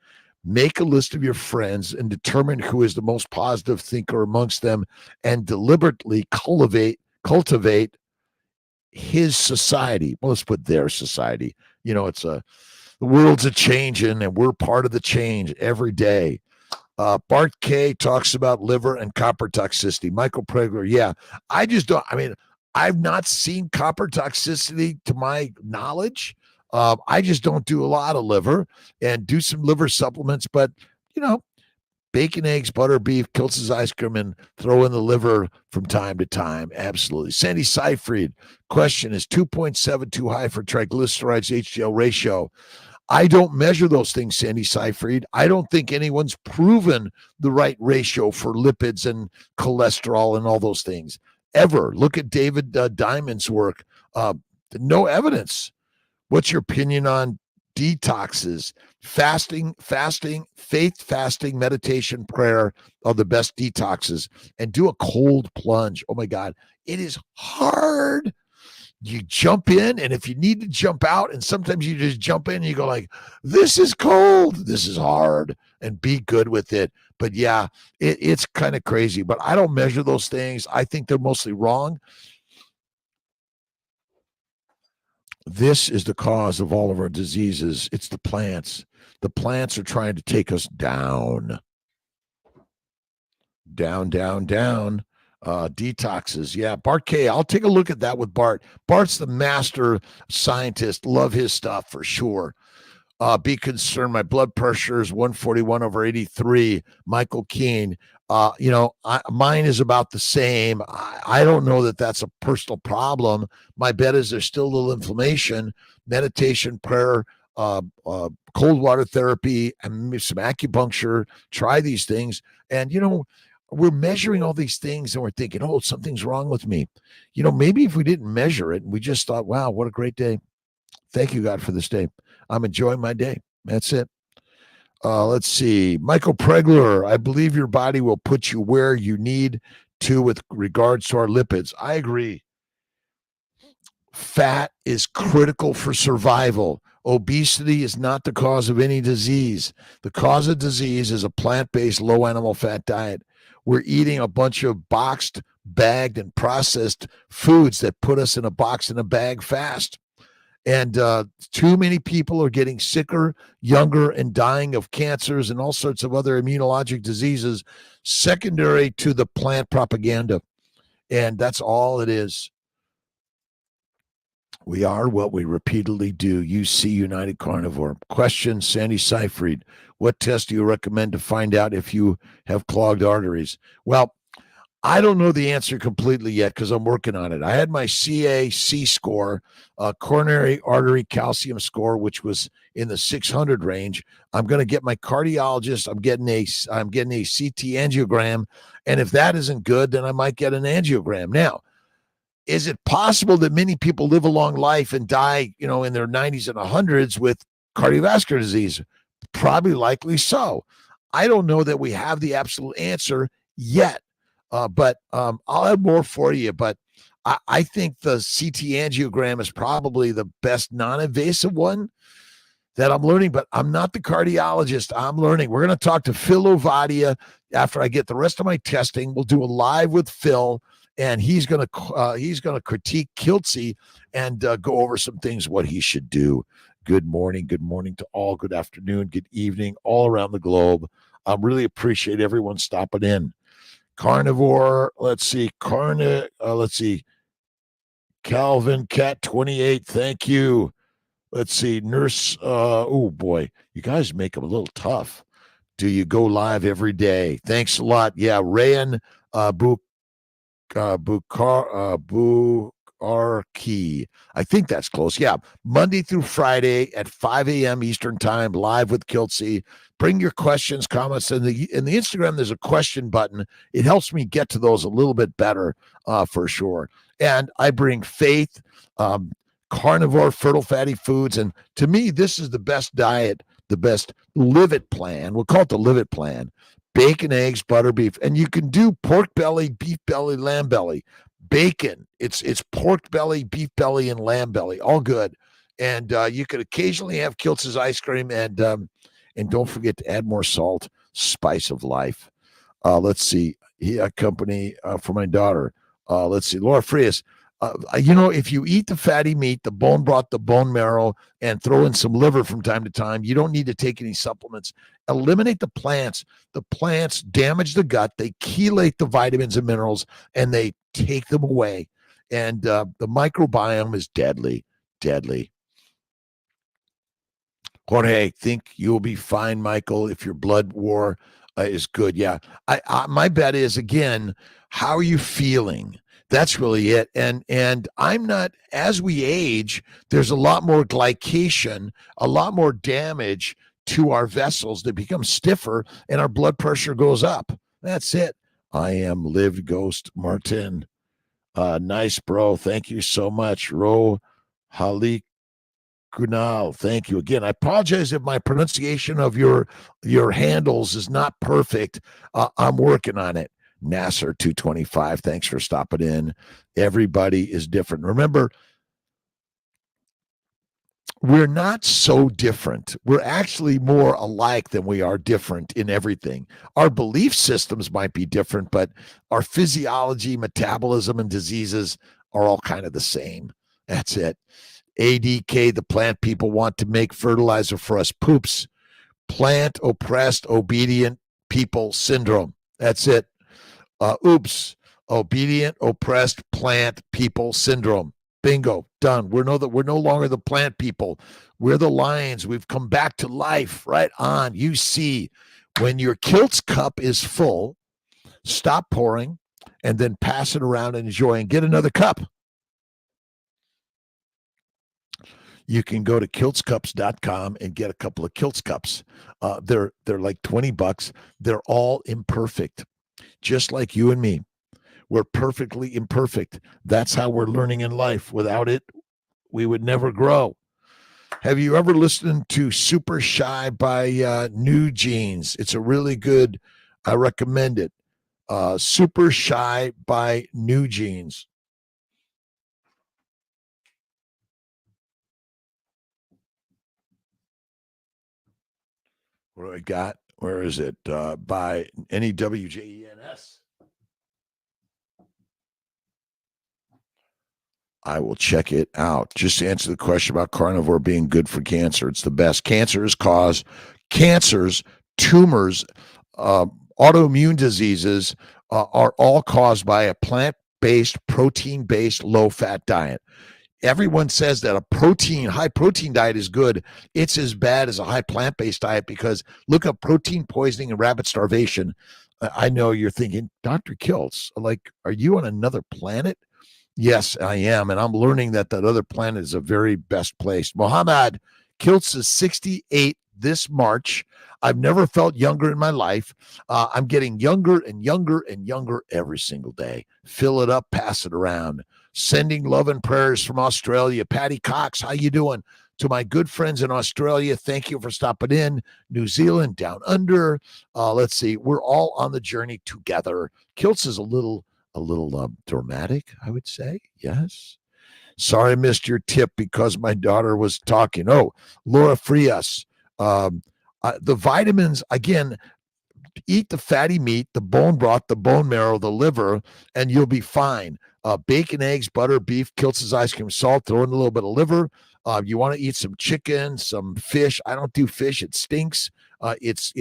Make a list of your friends and determine who is the most positive thinker amongst them, and deliberately cultivate his society. Well, let's put their society. The world's a changing, and we're part of the change every day. Bart K talks about liver and copper toxicity. Michael Pregler, yeah. I've not seen copper toxicity to my knowledge. I just don't do a lot of liver and do some liver supplements, but, bacon, eggs, butter, beef, Kiltz's ice cream, and throw in the liver from time to time. Absolutely. Sandy Seyfried, question, is 2.7 too high for triglycerides HDL ratio? I don't measure those things, Sandy Seyfried. I don't think anyone's proven the right ratio for lipids and cholesterol and all those things ever. Look at David Diamond's work. No evidence. What's your opinion on detoxes? Fasting, faith fasting, meditation, prayer are the best detoxes. And do a cold plunge. Oh my God, it is hard. You jump in, and if you need to jump out, and sometimes you just jump in and you go like, this is cold, this is hard, and be good with it. But yeah, it's kind of crazy, but I don't measure those things. I think they're mostly wrong. This is the cause of all of our diseases. It's the plants. The plants are trying to take us down. Down. Detoxes. Yeah. Bart K. I'll take a look at that with Bart. Bart's the master scientist. Love his stuff for sure. Be concerned. My blood pressure is 141/83. Michael Keene. Mine is about the same. I don't know that that's a personal problem. My bet is there's still a little inflammation. Meditation, prayer, cold water therapy, and some acupuncture. Try these things. And, we're measuring all these things and we're thinking, oh, something's wrong with me. Maybe if we didn't measure it and we just thought, wow, what a great day. Thank you, God, for this day. I'm enjoying my day. That's it. Let's see. Michael Pregler, I believe your body will put you where you need to with regards to our lipids. I agree. Fat is critical for survival. Obesity is not the cause of any disease. The cause of disease is a plant-based, low animal fat diet. We're eating a bunch of boxed, bagged, and processed foods that put us in a box and a bag fast. And too many people are getting sicker, younger, and dying of cancers and all sorts of other immunologic diseases secondary to the plant propaganda. And that's all it is. We are what we repeatedly do. UC United Carnivore. Question, Sandy Seyfried. What test do you recommend to find out if you have clogged arteries? Well, I don't know the answer completely yet because I'm working on it. I had my CAC score, coronary artery calcium score, which was in the 600 range. I'm going to get my cardiologist. I'm getting a CT angiogram, and if that isn't good, then I might get an angiogram. Now, is it possible that many people live a long life and die, in their 90s and 100s with cardiovascular disease? Probably likely so. I don't know that we have the absolute answer yet. But I'll have more for you. But I think the CT angiogram is probably the best non-invasive one that I'm learning. But I'm not the cardiologist. I'm learning. We're going to talk to Phil Ovadia after I get the rest of my testing. We'll do a live with Phil, and he's going to critique Kiltz and go over some things what he should do. Good morning to all. Good afternoon. Good evening, all around the globe. I really appreciate everyone stopping in. Carnivore, let's see, Calvin Cat 28, thank you. Let's see, Nurse, oh boy, you guys make them a little tough. Do you go live every day? Thanks a lot. Yeah, Rayan Bukarki. I think that's close. Yeah, Monday through Friday at 5 a.m. Eastern Time, live with Kiltz. Bring your questions, comments. In the Instagram, there's a question button. It helps me get to those a little bit better, for sure. And I bring faith, carnivore, fertile fatty foods. And to me, this is the best diet the best Live It plan. We'll call it the Live It plan. Bacon, eggs, butter, beef. And you can do pork belly, beef belly, lamb belly. Bacon. It's pork belly, beef belly, and lamb belly. All good. And you could occasionally have Kiltz's ice cream. And don't forget to add more salt. Spice of life. Let's see. A company for my daughter. Let's see. Laura Frias. If you eat the fatty meat, the bone broth, the bone marrow, and throw in some liver from time to time, you don't need to take any supplements. Eliminate the plants. The plants damage the gut. They chelate the vitamins and minerals, and they take them away. And the microbiome is deadly, deadly. Jorge, think you'll be fine, Michael, if your blood war is good. Yeah. My bet is, again, how are you feeling? That's really it. And I'm not, as we age, there's a lot more glycation, a lot more damage to our vessels that become stiffer, and our blood pressure goes up. That's it. I am Live Ghost Martin. Nice, bro. Thank you so much. Ro Halik Kunal, thank you again. I apologize if my pronunciation of your handles is not perfect. I'm working on it. Nasser 225, thanks for stopping in. Everybody is different. Remember, we're not so different. We're actually more alike than we are different in everything. Our belief systems might be different, but our physiology, metabolism, and diseases are all kind of the same. That's it. ADK, the plant people want to make fertilizer for us. Poops. Plant oppressed, obedient people syndrome. That's it. Oops. Obedient, oppressed plant people syndrome. Bingo. Done. We're no longer the plant people. We're the lions. We've come back to life. Right on. You see, when your Kiltz cup is full, stop pouring and then pass it around and enjoy, and get another cup. You can go to kiltzcups.com and get a couple of Kiltz cups. They're like $20. They're all imperfect, just like you and me. We're perfectly imperfect. That's how we're learning in life. Without it, we would never grow. Have you ever listened to Super Shy by New Jeans? It's a really good, I recommend it. Super Shy by New Jeans. What do I got? Where is it? By NEWJENS. I will check it out. Just to answer the question about carnivore being good for cancer. It's the best. Cancers, tumors, autoimmune diseases are all caused by a plant-based, protein-based, low-fat diet. Everyone says that a high protein diet is good. It's as bad as a high plant-based diet, because look up protein poisoning and rabbit starvation. I know you're thinking, Dr. Kiltz, like, are you on another planet? Yes, I am. And I'm learning that other planet is the very best place. Mohammed Kiltz is 68 this March. I've never felt younger in my life. I'm getting younger and younger and younger every single day. Fill it up, pass it around. Sending love and prayers from Australia. Patty Cox, how you doing? To my good friends in Australia, thank you for stopping in. New Zealand, down under. Let's see. We're all on the journey together. Kiltz is a little dramatic, I would say. Yes. Sorry I missed your tip because my daughter was talking. Oh, Laura Frias. The vitamins, again, eat the fatty meat, the bone broth, the bone marrow, the liver, and you'll be fine. Bacon, eggs, butter, beef, Kiltz's ice cream, salt, throw in a little bit of liver. You want to eat some chicken, some fish. I don't do fish. It stinks. It's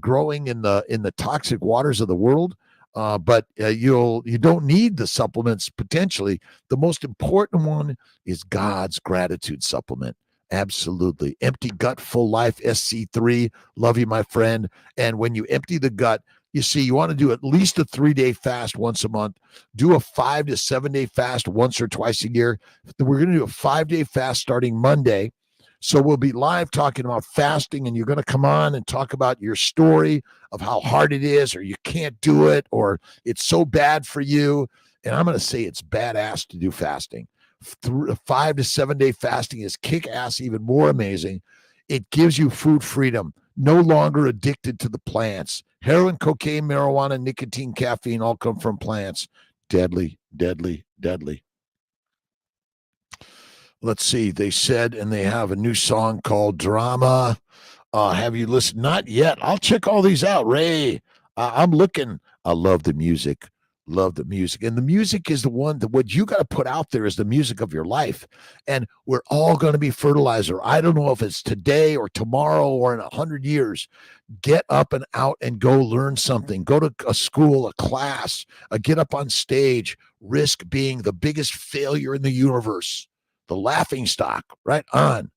growing in the toxic waters of the world. But you don't need the supplements potentially. The most important one is God's gratitude supplement. Absolutely. Empty gut, full life, SC3. Love you, my friend. And when you empty the gut, you see, you want to do at least a 3-day fast once a month. Do a 5 to 7 day fast once or twice a year. We're going to do a 5-day fast starting Monday. So we'll be live talking about fasting, and you're going to come on and talk about your story of how hard it is, or you can't do it, or it's so bad for you. And I'm going to say it's badass to do fasting. 5 to 7 day fasting is kick ass, even more amazing. It gives you food freedom, no longer addicted to the plants. Heroin, cocaine, marijuana, nicotine, caffeine all come from plants. Deadly, deadly, deadly. Let's see. They said, and they have a new song called Drama. Have you listened? Not yet. I'll check all these out, Ray. I'm looking. I love the music. Love the music. And the music is the one that what you got to put out there is the music of your life. And we're all going to be fertilizer. I don't know if it's today or tomorrow or in 100 years. Get up and out and go learn something. Go to a school, a class, get up on stage, risk being the biggest failure in the universe, the laughing stock, right on.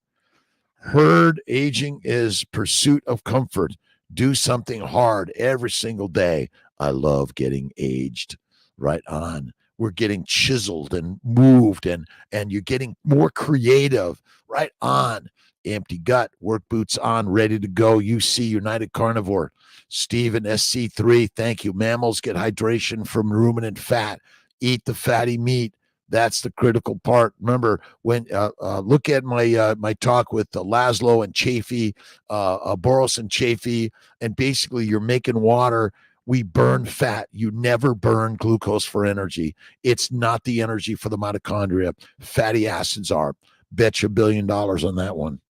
Herd aging is pursuit of comfort. Do something hard every single day. I love getting aged. Right on. We're getting chiseled and moved, and you're getting more creative. Right on. Empty gut, work boots on, ready to go. UC United Carnivore. Steven SC3, thank you. Mammals get hydration from ruminant fat. Eat the fatty meat. That's the critical part. Remember, when look at my talk with Laszlo and Chafee, Boros and Chafee, and basically you're making water. We burn fat. You never burn glucose for energy. It's not the energy for the mitochondria. Fatty acids are. Bet you $1 billion on that one.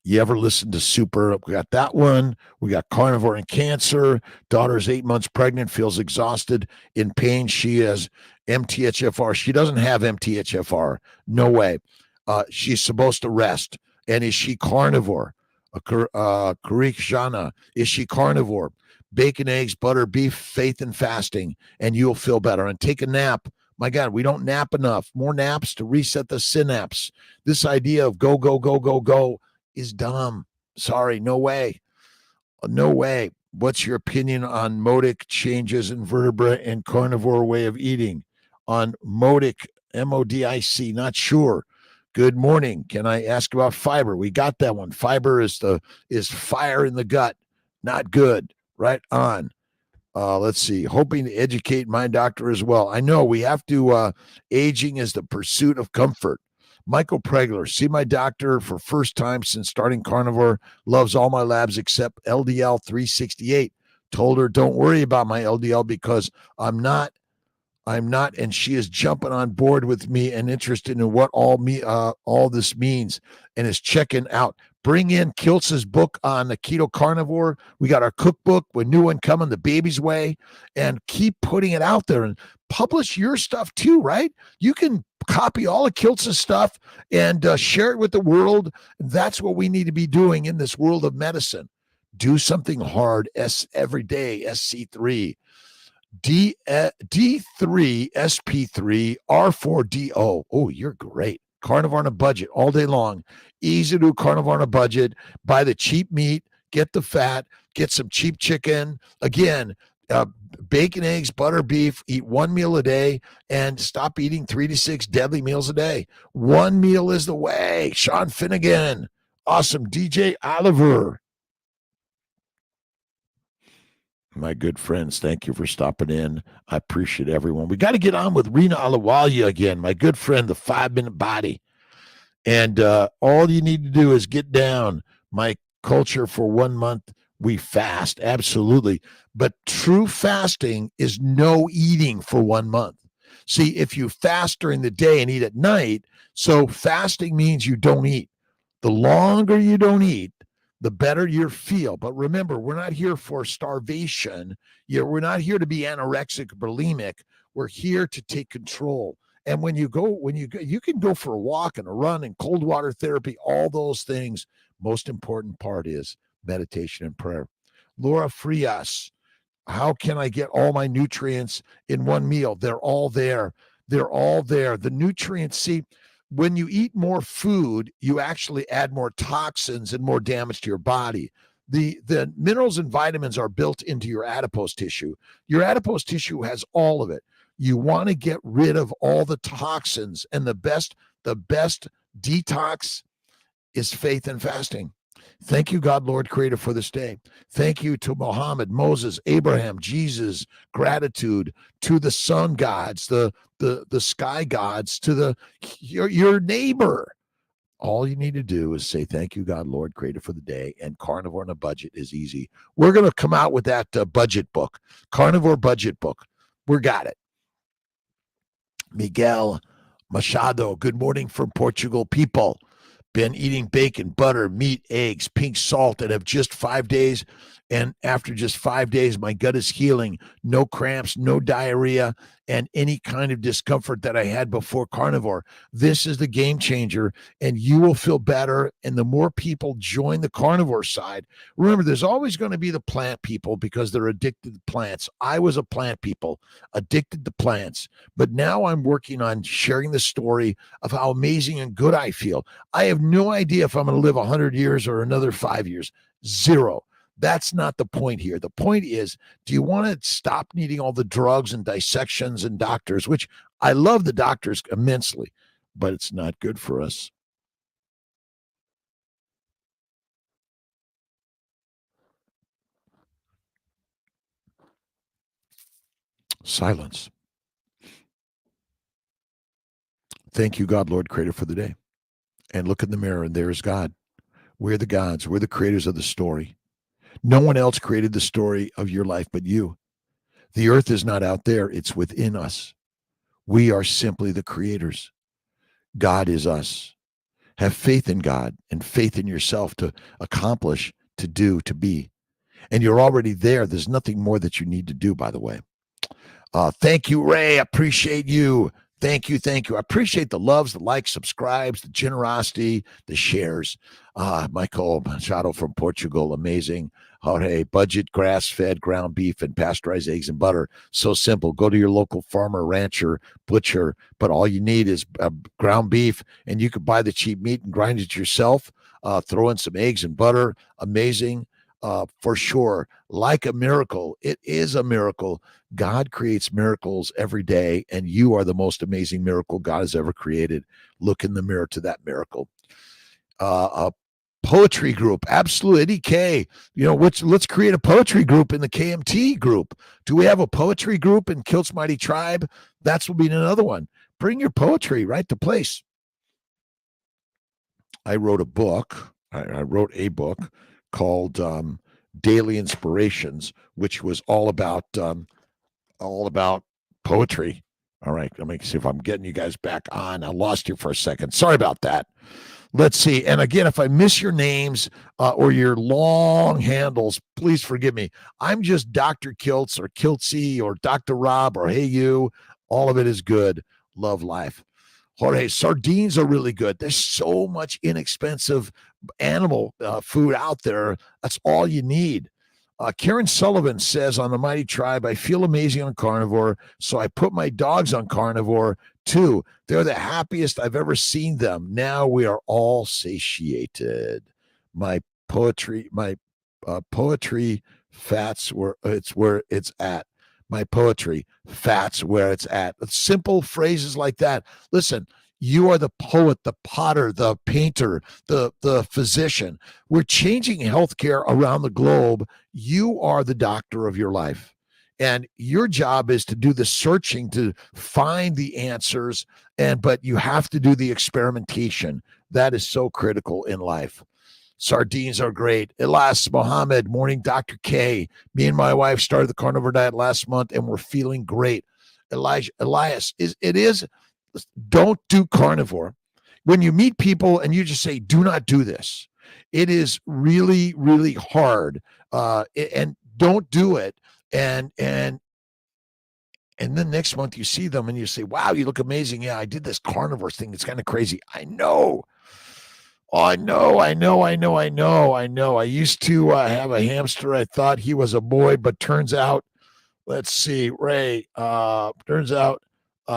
You ever listen to Super? We got that one. We got Carnivore and Cancer. Daughter's 8 months pregnant, feels exhausted, in pain. She has MTHFR. She doesn't have MTHFR. No way. She's supposed to rest. And is she carnivore? Karikshana, is she carnivore? Bacon, eggs, butter, beef, faith, and fasting, and you'll feel better. And take a nap. My God, we don't nap enough. More naps to reset the synapse. This idea of go, go, go, go, go is dumb. Sorry, no way. No way. What's your opinion on modic changes in vertebrate and carnivore way of eating? On modic, M-O-D-I-C, not sure. Good morning. Can I ask about fiber? We got that one. Fiber is fire in the gut. Not good. Right on. Let's see. Hoping to educate my doctor as well. I know we have to. Aging is the pursuit of comfort. Michael Pregler, see my doctor for first time since starting carnivore. Loves all my labs except LDL 368. Told her don't worry about my LDL because I'm not, and she is jumping on board with me and interested in what all this means and is checking out. Bring in Kiltz's book on the keto carnivore. We got our cookbook with new one coming, The Baby's Way, and keep putting it out there and publish your stuff too, right? You can copy all of Kiltz's stuff and share it with the world. That's what we need to be doing in this world of medicine. Do something hard every day, SC3. D3, SP3, R4DO. Oh, you're great. Carnivore on a budget all day long. Easy to do carnivore on a budget. Buy the cheap meat, get the fat, get some cheap chicken. Again, bacon, eggs, butter, beef, eat one meal a day and stop eating 3 to 6 deadly meals a day. One meal is the way. Sean Finnegan. Awesome. DJ Oliver. My good friends, thank you for stopping in. I appreciate everyone. We got to get on with Rena Alawalia again, my good friend, the 5-minute body. And all you need to do is get down. My culture for 1 month, we fast, absolutely. But true fasting is no eating for 1 month. See, if you fast during the day and eat at night, so fasting means you don't eat. The longer you don't eat, the better you feel. But remember, we're not here for starvation. We're not here to be anorexic, bulimic. We're here to take control. And when you go, you can go for a walk and a run and cold water therapy, all those things. Most important part is meditation and prayer. Laura Frias, how can I get all my nutrients in one meal? They're all there. They're all there. The nutrients, see, when you eat more food, you actually add more toxins and more damage to your body. The minerals and vitamins are built into your adipose tissue. Your adipose tissue has all of it. You want to get rid of all the toxins, and the best detox is faith and fasting. Thank you, God, Lord, Creator, for this day. Thank you to Muhammad, Moses, Abraham, Jesus, gratitude to the sun gods, the sky gods, to your neighbor. All you need to do is say, thank you, God, Lord, creator for the day. And Carnivore on a Budget is easy. We're going to come out with that budget book, Carnivore Budget Book. We got it. Miguel Machado, good morning from Portugal. People, been eating bacon, butter, meat, eggs, pink salt, and have just 5 days. And after just 5 days, my gut is healing. No cramps, no diarrhea, and any kind of discomfort that I had before carnivore. This is the game changer, and you will feel better. And the more people join the carnivore side, remember, there's always going to be the plant people because they're addicted to plants. I was a plant people, addicted to plants. But now I'm working on sharing the story of how amazing and good I feel. I have no idea if I'm going to live 100 years or another 5 years. Zero. That's not the point here. The point is, do you want to stop needing all the drugs and dissections and doctors, which I love the doctors immensely, but it's not good for us. Silence. Thank you, God, Lord, creator for the day. And look in the mirror, and there is God. We're the gods. We're the creators of the story. No one else created the story of your life but you. The earth is not out there. It's within us. We are simply the creators. God is us. Have faith in God and faith in yourself to accomplish, to do, to be. And you're already there. There's nothing more that you need to do, by the way. Thank you, Ray. I appreciate you. Thank you. Thank you. I appreciate the loves, the likes, subscribes, the generosity, the shares. Michael Machado from Portugal. Amazing. Jorge, budget, grass-fed, ground beef, and pasteurized eggs and butter. So simple. Go to your local farmer, rancher, butcher, but all you need is ground beef, and you can buy the cheap meat and grind it yourself. Throw in some eggs and butter. Amazing. For sure. Like a miracle. It is a miracle. God creates miracles every day, and you are the most amazing miracle God has ever created. Look in the mirror to that miracle. A poetry group, absolutely. Eddie K. Let's create a poetry group in the KMT group. Do we have a poetry group in Kiltz Mighty Tribe? That's will be another one. Bring your poetry right to place. I wrote a book. I wrote a book called Daily Inspirations, which was all about poetry. All right, let me see if I'm getting you guys back on. I lost you for a second. Sorry about that. Let's see. And again, if I miss your names or your long handles, please forgive me. I'm just Dr. Kiltz or Kiltzy or Dr. Rob or Hey You. All of it is good. Love life. Jorge, sardines are really good. There's so much inexpensive animal food out there. That's all you need. Karen Sullivan says on the Mighty Tribe, I feel amazing on carnivore, so I put my dogs on carnivore too. They're the happiest I've ever seen them. Now we are all satiated. My poetry fats where it's at. My poetry fats where it's at. Simple phrases like that. Listen, you are the poet, the potter, the painter, the physician. We're changing healthcare around the globe. You are the doctor of your life. And your job is to do the searching to find the answers. But you have to do the experimentation. That is so critical in life. Sardines are great. Elias Mohammed, morning, Dr. K. Me and my wife started the carnivore diet last month, and we're feeling great. Elias, don't do carnivore. When you meet people and you just say, do not do this, it is really, really hard. And don't do it. And then next month you see them and you say, wow, you look amazing. Yeah, I did this carnivore thing. It's kind of crazy. I know. I know. I used to have a hamster. I thought he was a boy, but turns out, let's see, Ray, turns out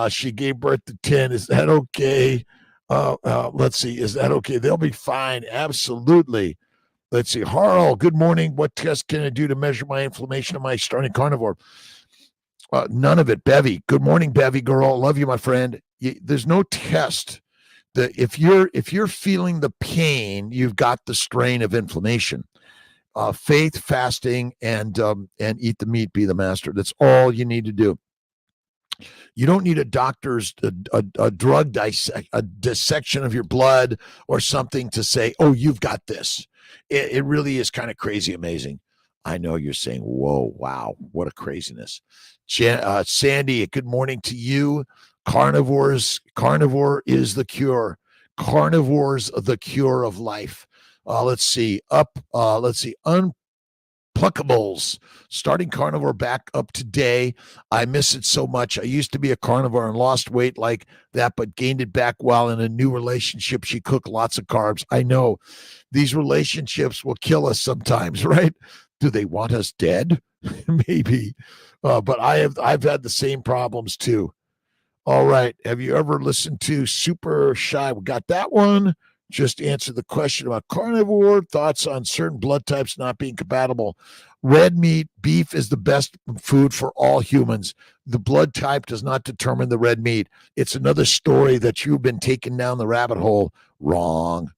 she gave birth to 10. Is that okay? Let's see. Is that okay? They'll be fine. Absolutely. Let's see. Harl, good morning. What test can I do to measure my inflammation? Am I starting carnivore? None of it. Bevy. Good morning, Bevy girl. Love you, my friend. There's no test. If you're feeling the pain, you've got the strain of inflammation. Faith, fasting, and eat the meat, be the master. That's all you need to do. You don't need a doctor's a drug a dissection of your blood or something to say, oh, you've got this. It really is kind of crazy amazing. I know you're saying, whoa, wow, what a craziness. Sandy, good morning to you. Carnivore is the cure. Carnivore's the cure of life. Let's see. Pluckables, starting carnivore back up today. I miss it so much. I used to be a carnivore and lost weight like that, but gained it back while in a new relationship. She cooked lots of carbs. I know these relationships will kill us sometimes, right? Do they want us dead? Maybe. But I've had the same problems too. All right. Have you ever listened to Super Shy? We got that one. Just answer the question about carnivore, thoughts on certain blood types not being compatible. Red meat, beef is the best food for all humans. The blood type does not determine the red meat. It's another story that you've been taken down the rabbit hole. Wrong.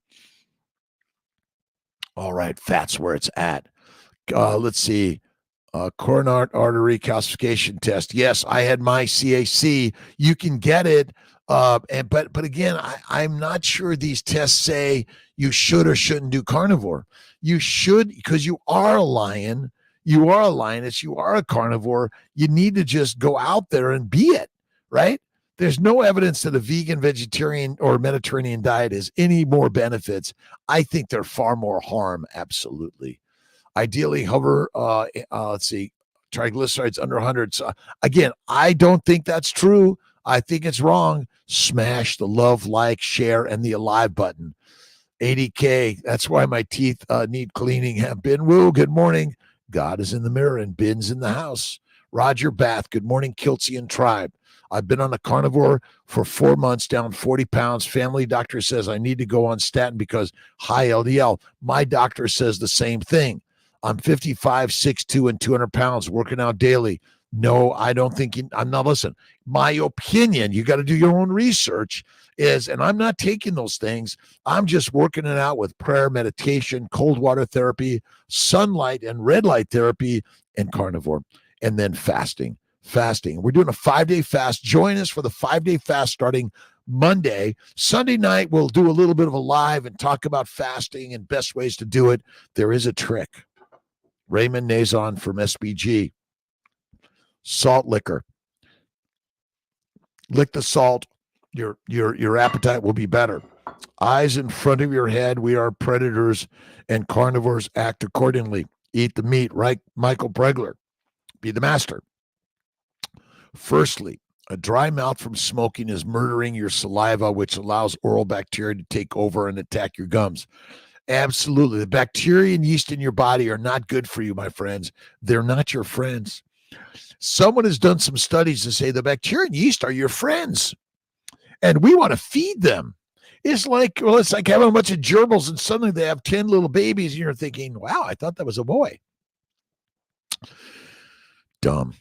All right. Fat's where it's at. Let's see. Coronary artery calcification test. Yes, I had my CAC. You can get it. But again, I'm not sure these tests say you should or shouldn't do carnivore. You should, because you are a lion. You are a lioness. You are a carnivore. You need to just go out there and be it, right? There's no evidence that a vegan, vegetarian, or Mediterranean diet has any more benefits. I think they're far more harm. Absolutely. Ideally, hover, let's see, triglycerides under 100. So again, I don't think that's true. I think it's wrong. Smash the love, like, share, and the alive button. 80K. That's why my teeth need cleaning. Have been. Woo. Good morning. God is in the mirror and Ben's in the house. Roger Bath. Good morning, Kiltzian tribe. I've been on a carnivore for 4 months, down 40 pounds. Family doctor says I need to go on statin because high LDL. My doctor says the same thing. I'm 55, 6'2", and 200 pounds, working out daily. No, I don't think I'm not. Listen, my opinion, you got to do your own research, is, and I'm not taking those things. I'm just working it out with prayer, meditation, cold water therapy, sunlight and red light therapy, and carnivore, and then fasting. We're doing a 5-day fast. Join us for the 5-day fast starting Monday. Sunday night, we'll do a little bit of a live and talk about fasting and best ways to do it. There is a trick. Raymond Nazon from SBG. Salt liquor. Lick the salt. Your appetite will be better. Eyes in front of your head. We are predators, and carnivores act accordingly. Eat the meat, right? Michael Bregler. Be the master. Firstly, a dry mouth from smoking is murdering your saliva, which allows oral bacteria to take over and attack your gums. Absolutely. The bacteria and yeast in your body are not good for you, my friends. They're not your friends. Someone has done some studies to say the bacteria and yeast are your friends, and we want to feed them. It's like having a bunch of gerbils and suddenly they have 10 little babies and you're thinking, wow, I thought that was a boy. Dumb.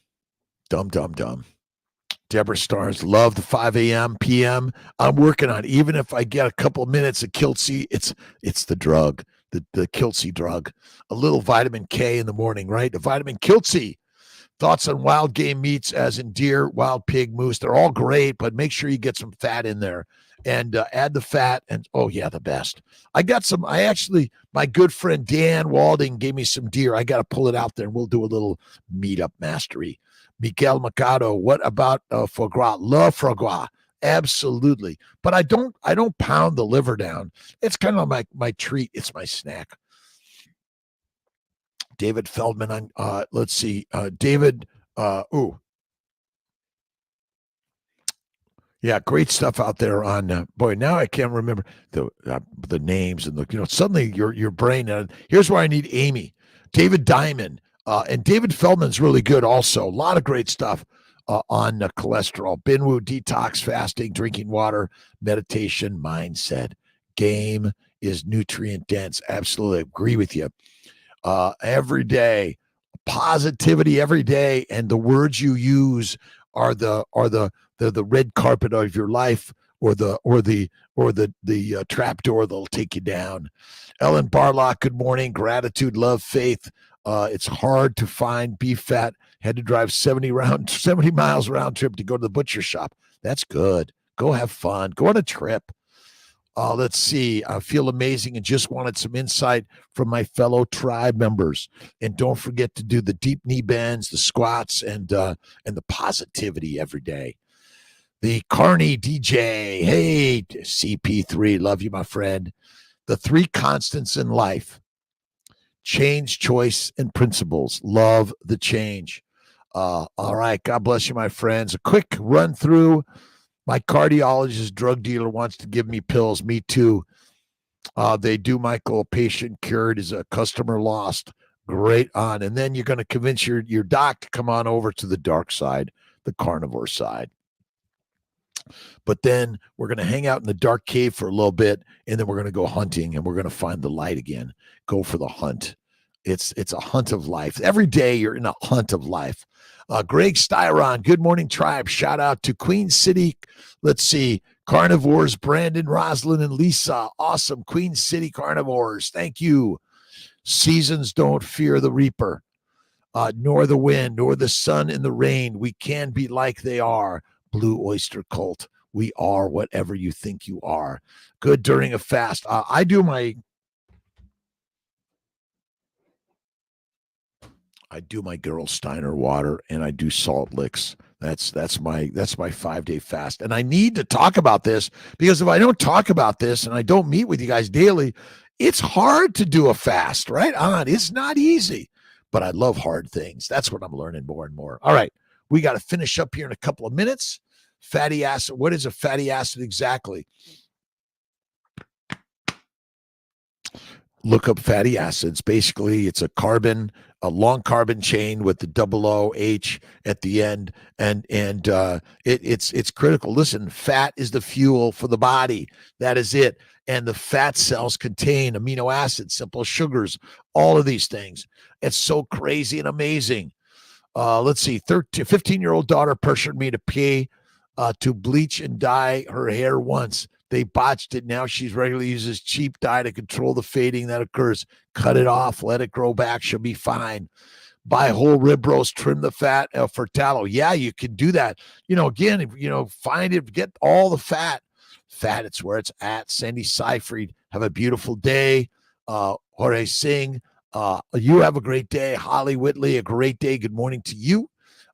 Deborah Stars, love the 5 a.m., p.m. I'm working on it. Even if I get a couple of minutes of Kiltzy, it's the drug, the Kiltzy drug. A little vitamin K in the morning, right? The vitamin Kiltzy. Thoughts on wild game meats, as in deer, wild pig, moose. They're all great, but make sure you get some fat in there and add the fat. And oh yeah, the best. My good friend Dan Walding gave me some deer. I got to pull it out there and we'll do a little meetup mastery. Miguel Mercado, what about foie gras? Love foie gras. Absolutely. But I don't pound the liver down. It's kind of my treat. It's my snack. David Feldman on, let's see, David, yeah, great stuff out there on, boy, now I can't remember the names and suddenly your brain, here's where I need Amy, David Diamond, and David Feldman's really good also. A lot of great stuff on cholesterol, Binwu, detox, fasting, drinking water, meditation, mindset. Game is nutrient dense. Absolutely agree with you. Every day, positivity every day, and the words you use are the red carpet of your life, or the trap door that'll take you down. Ellen Barlock, good morning. Gratitude, love, faith. It's hard to find beef fat. Had to drive 70 miles round trip to go to the butcher shop. That's good. Go have fun. Go on a trip. Let's see. I feel amazing and just wanted some insight from my fellow tribe members. And don't forget to do the deep knee bends, the squats, and the positivity every day. The Carney DJ. Hey, CP3. Love you, my friend. The 3 constants in life: change, choice, and principles. Love the change. All right. God bless you, my friends. A quick run through. My cardiologist drug dealer wants to give me pills. Me too. They do, Michael. A patient cured is a customer lost. Great on. And then you're going to convince your doc to come on over to the dark side, the carnivore side. But then we're going to hang out in the dark cave for a little bit, and then we're going to go hunting, and we're going to find the light again. Go for the hunt. It's a hunt of life. Every day you're in a hunt of life. Greg Styron, good morning, tribe. Shout out to Queen City. Let's see. Carnivores, Brandon, Roslyn, and Lisa. Awesome. Queen City Carnivores. Thank you. Seasons don't fear the reaper, nor the wind, nor the sun and the rain. We can be like they are. Blue Oyster Cult. We are whatever you think you are. Good during a fast. I do my Gerolsteiner water, and I do salt licks. That's my 5-day fast. And I need to talk about this, because if I don't talk about this and I don't meet with you guys daily, it's hard to do a fast, right on. It's not easy, but I love hard things. That's what I'm learning more and more. All right. We got to finish up here in a couple of minutes. Fatty acid. What is a fatty acid exactly? Look up fatty acids. Basically, it's a long carbon chain with the double OH at the end, and it's critical. Listen, fat is the fuel for the body. That is it. And the fat cells contain amino acids, simple sugars, all of these things. It's so crazy and amazing. Let's see. 15-year-old daughter pressured me to pay to bleach and dye her hair once. They botched it. Now she's regularly uses cheap dye to control the fading that occurs. Cut it off. Let it grow back. She'll be fine. Buy whole rib roast. Trim the fat for tallow. Yeah, you can do that. Again, find it. Get all the fat. Fat, it's where it's at. Sandy Seyfried, have a beautiful day. Jorge Singh, you have a great day. Holly Whitley, a great day. Good morning to you.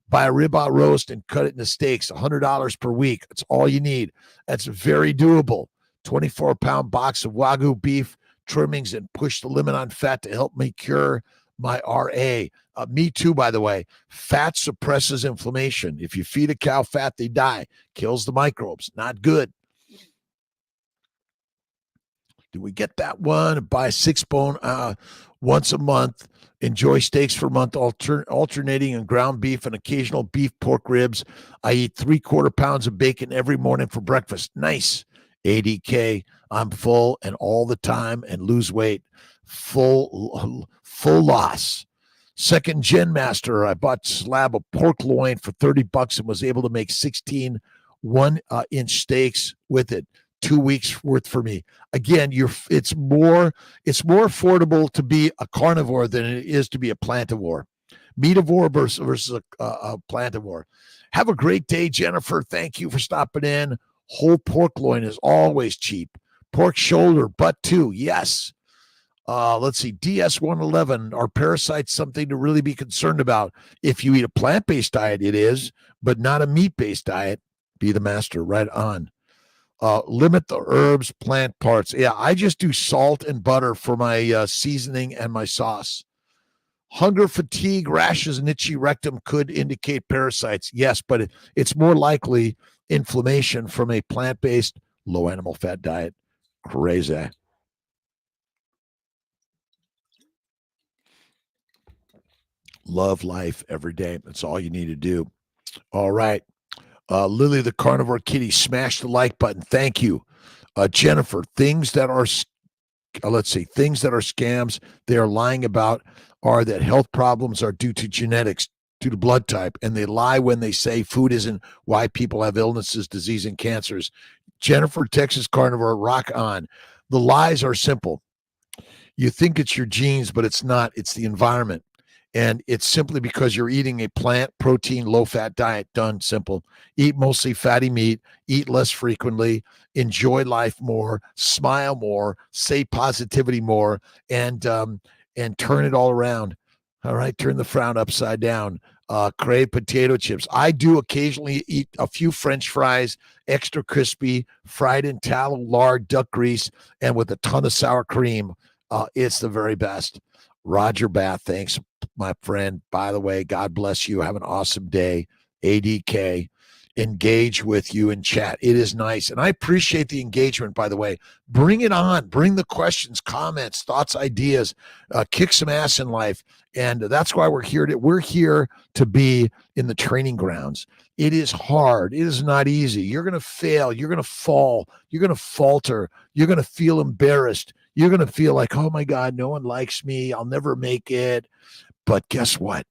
Buy a ribeye roast and cut it into steaks, $100 per week. That's all you need. That's very doable. 24-pound box of Wagyu beef trimmings, and push the limit on fat to help me cure my RA. Me too, by the way. Fat suppresses inflammation. If you feed a cow fat, they die. Kills the microbes. Not good. Do we get that one? Buy a 6-bone once a month. Enjoy steaks for a month, alternating in ground beef and occasional beef pork ribs. I eat 3/4 pounds of bacon every morning for breakfast. Nice. ADK. I'm full and all the time, and lose weight. Full loss. Second Gen Master. I bought a slab of pork loin for $30 and was able to make 16 1-inch steaks with it. 2 weeks worth for me. Again, it's more affordable to be a carnivore than it is to be a plantivore. Meativore versus a plantivore. Have a great day, Jennifer. Thank you for stopping in. Whole pork loin is always cheap. Pork shoulder, butt too. Yes. Let's see. DS111. Are parasites something to really be concerned about? If you eat a plant-based diet, it is, but not a meat-based diet. Be the master. Right on. Limit the herbs, plant parts. Yeah, I just do salt and butter for my seasoning and my sauce. Hunger, fatigue, rashes, and itchy rectum could indicate parasites. Yes, but it's more likely inflammation from a plant-based, low animal fat diet. Crazy. Love life every day. That's all you need to do. All right. Lily the Carnivore Kitty, smash the like button. Thank you. Jennifer, things that are scams they are lying about are that health problems are due to genetics, due to blood type, and they lie when they say food isn't why people have illnesses, disease, and cancers. Jennifer, Texas Carnivore, rock on. The lies are simple. You think it's your genes, but it's not. It's the environment. And it's simply because you're eating a plant, protein, low-fat diet. Done. Simple. Eat mostly fatty meat. Eat less frequently. Enjoy life more. Smile more. Say positivity more. And turn it all around. All right. Turn the frown upside down. Crave potato chips. I do occasionally eat a few French fries, extra crispy, fried in tallow, lard, duck grease, and with a ton of sour cream. It's the very best. Roger Bath, thanks, my friend. By the way, God bless you. Have an awesome day. ADK, engage with you in chat. It is nice. And I appreciate the engagement, by the way. Bring it on. Bring the questions, comments, thoughts, ideas. Kick some ass in life. And that's why we're here. We're here to be in the training grounds. It is hard. It is not easy. You're going to fail. You're going to fall. You're going to falter. You're going to feel embarrassed. You're going to feel like, oh my God, no one likes me. I'll never make it. But guess what?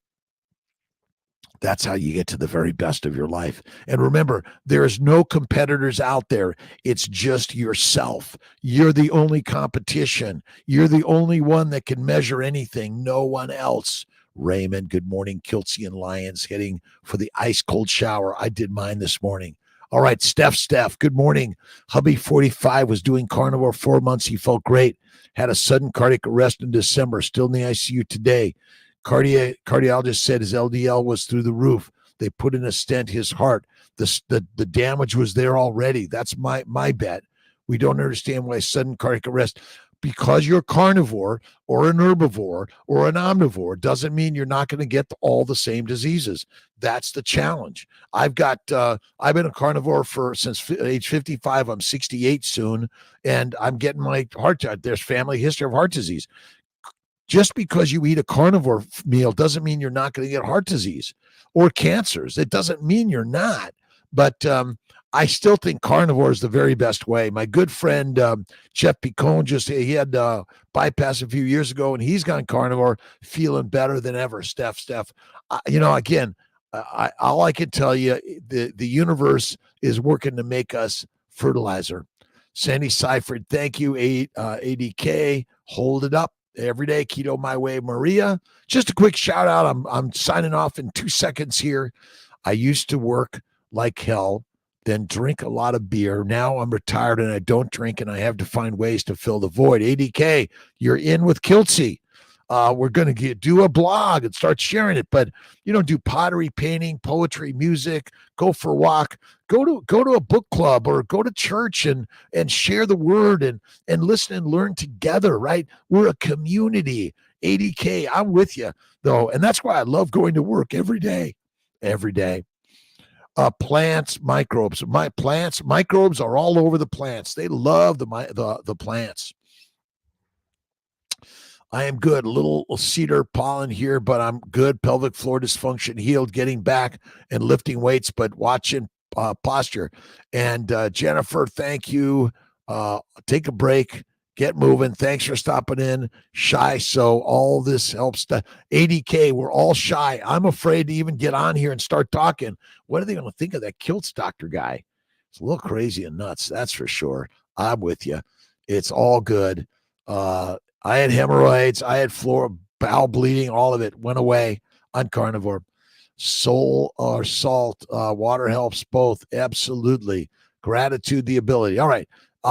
That's how you get to the very best of your life. And remember, there's no competitors out there. It's just yourself. You're the only competition. You're the only one that can measure anything. No one else. Raymond, good morning. Kiltz and Lions heading for the ice cold shower. I did mine this morning. All right, Steph, good morning. Hubby 45 was doing carnivore 4 months. He felt great. Had a sudden cardiac arrest in December. Still in the ICU today. Cardiologist said his LDL was through the roof. They put in a stent, his heart. The damage was there already. That's my bet. We don't understand why sudden cardiac arrest. Because you're carnivore or an herbivore or an omnivore doesn't mean you're not going to get all the same diseases. That's the challenge. I've been a carnivore since age 55. I'm 68 soon, and I'm getting my heart. There's family history of heart disease. Just because you eat a carnivore meal doesn't mean you're not going to get heart disease or cancers. It doesn't mean you're not. But I still think carnivore is the very best way. My good friend Jeff Picone he had bypass a few years ago, and he's gone carnivore, feeling better than ever. Steph, again, all I can tell you, the universe is working to make us fertilizer. Sandy Seifert, thank you. ADK, hold it up. Every day, Keto My Way, Maria. Just a quick shout out. I'm signing off in 2 seconds here. I used to work like hell, then drink a lot of beer. Now I'm retired and I don't drink, and I have to find ways to fill the void. ADK, you're in with Kiltz. We're going to do a blog and start sharing it, but do pottery, painting, poetry, music, go for a walk, go to a book club or go to church and share the word and listen and learn together, right? We're a community. ADK, I'm with you though. And that's why I love going to work every day. Plants, microbes. Microbes are all over the plants. They love the plants. I am good. A little cedar pollen here, but I'm good. Pelvic floor dysfunction healed, getting back and lifting weights, but watching posture. And Jennifer, thank you. Take a break. Get moving. Thanks for stopping in. Shy, so all this helps. ADK, we're all shy. I'm afraid to even get on here and start talking. What are they going to think of that Kiltz doctor guy? It's a little crazy and nuts, that's for sure. I'm with you. It's all good. I had hemorrhoids. I had bowel bleeding. All of it went away on carnivore. Soul or salt, water helps both. Absolutely. Gratitude, the ability. All right.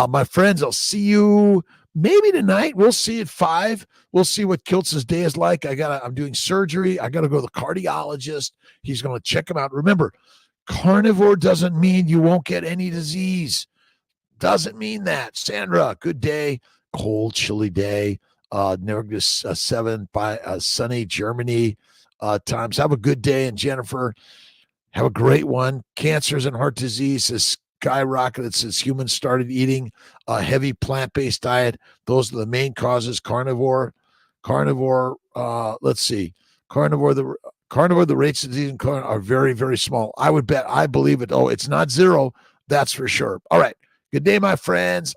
My friends, I'll see you maybe tonight. We'll see at 5. We'll see what Kiltz's day is like. I'm doing surgery. I got to go to the cardiologist. He's going to check him out. Remember, carnivore doesn't mean you won't get any disease. Doesn't mean that. Sandra, good day. Cold, chilly day. Never 7 by sunny Germany times. Have a good day. And Jennifer, have a great one. Cancers and heart disease has skyrocketed since humans started eating a heavy plant-based diet. Those are the main causes. Carnivore. Let's see. Carnivore, the rates of disease are very, very small. I believe it. Oh, it's not zero. That's for sure. All right. Good day, my friends.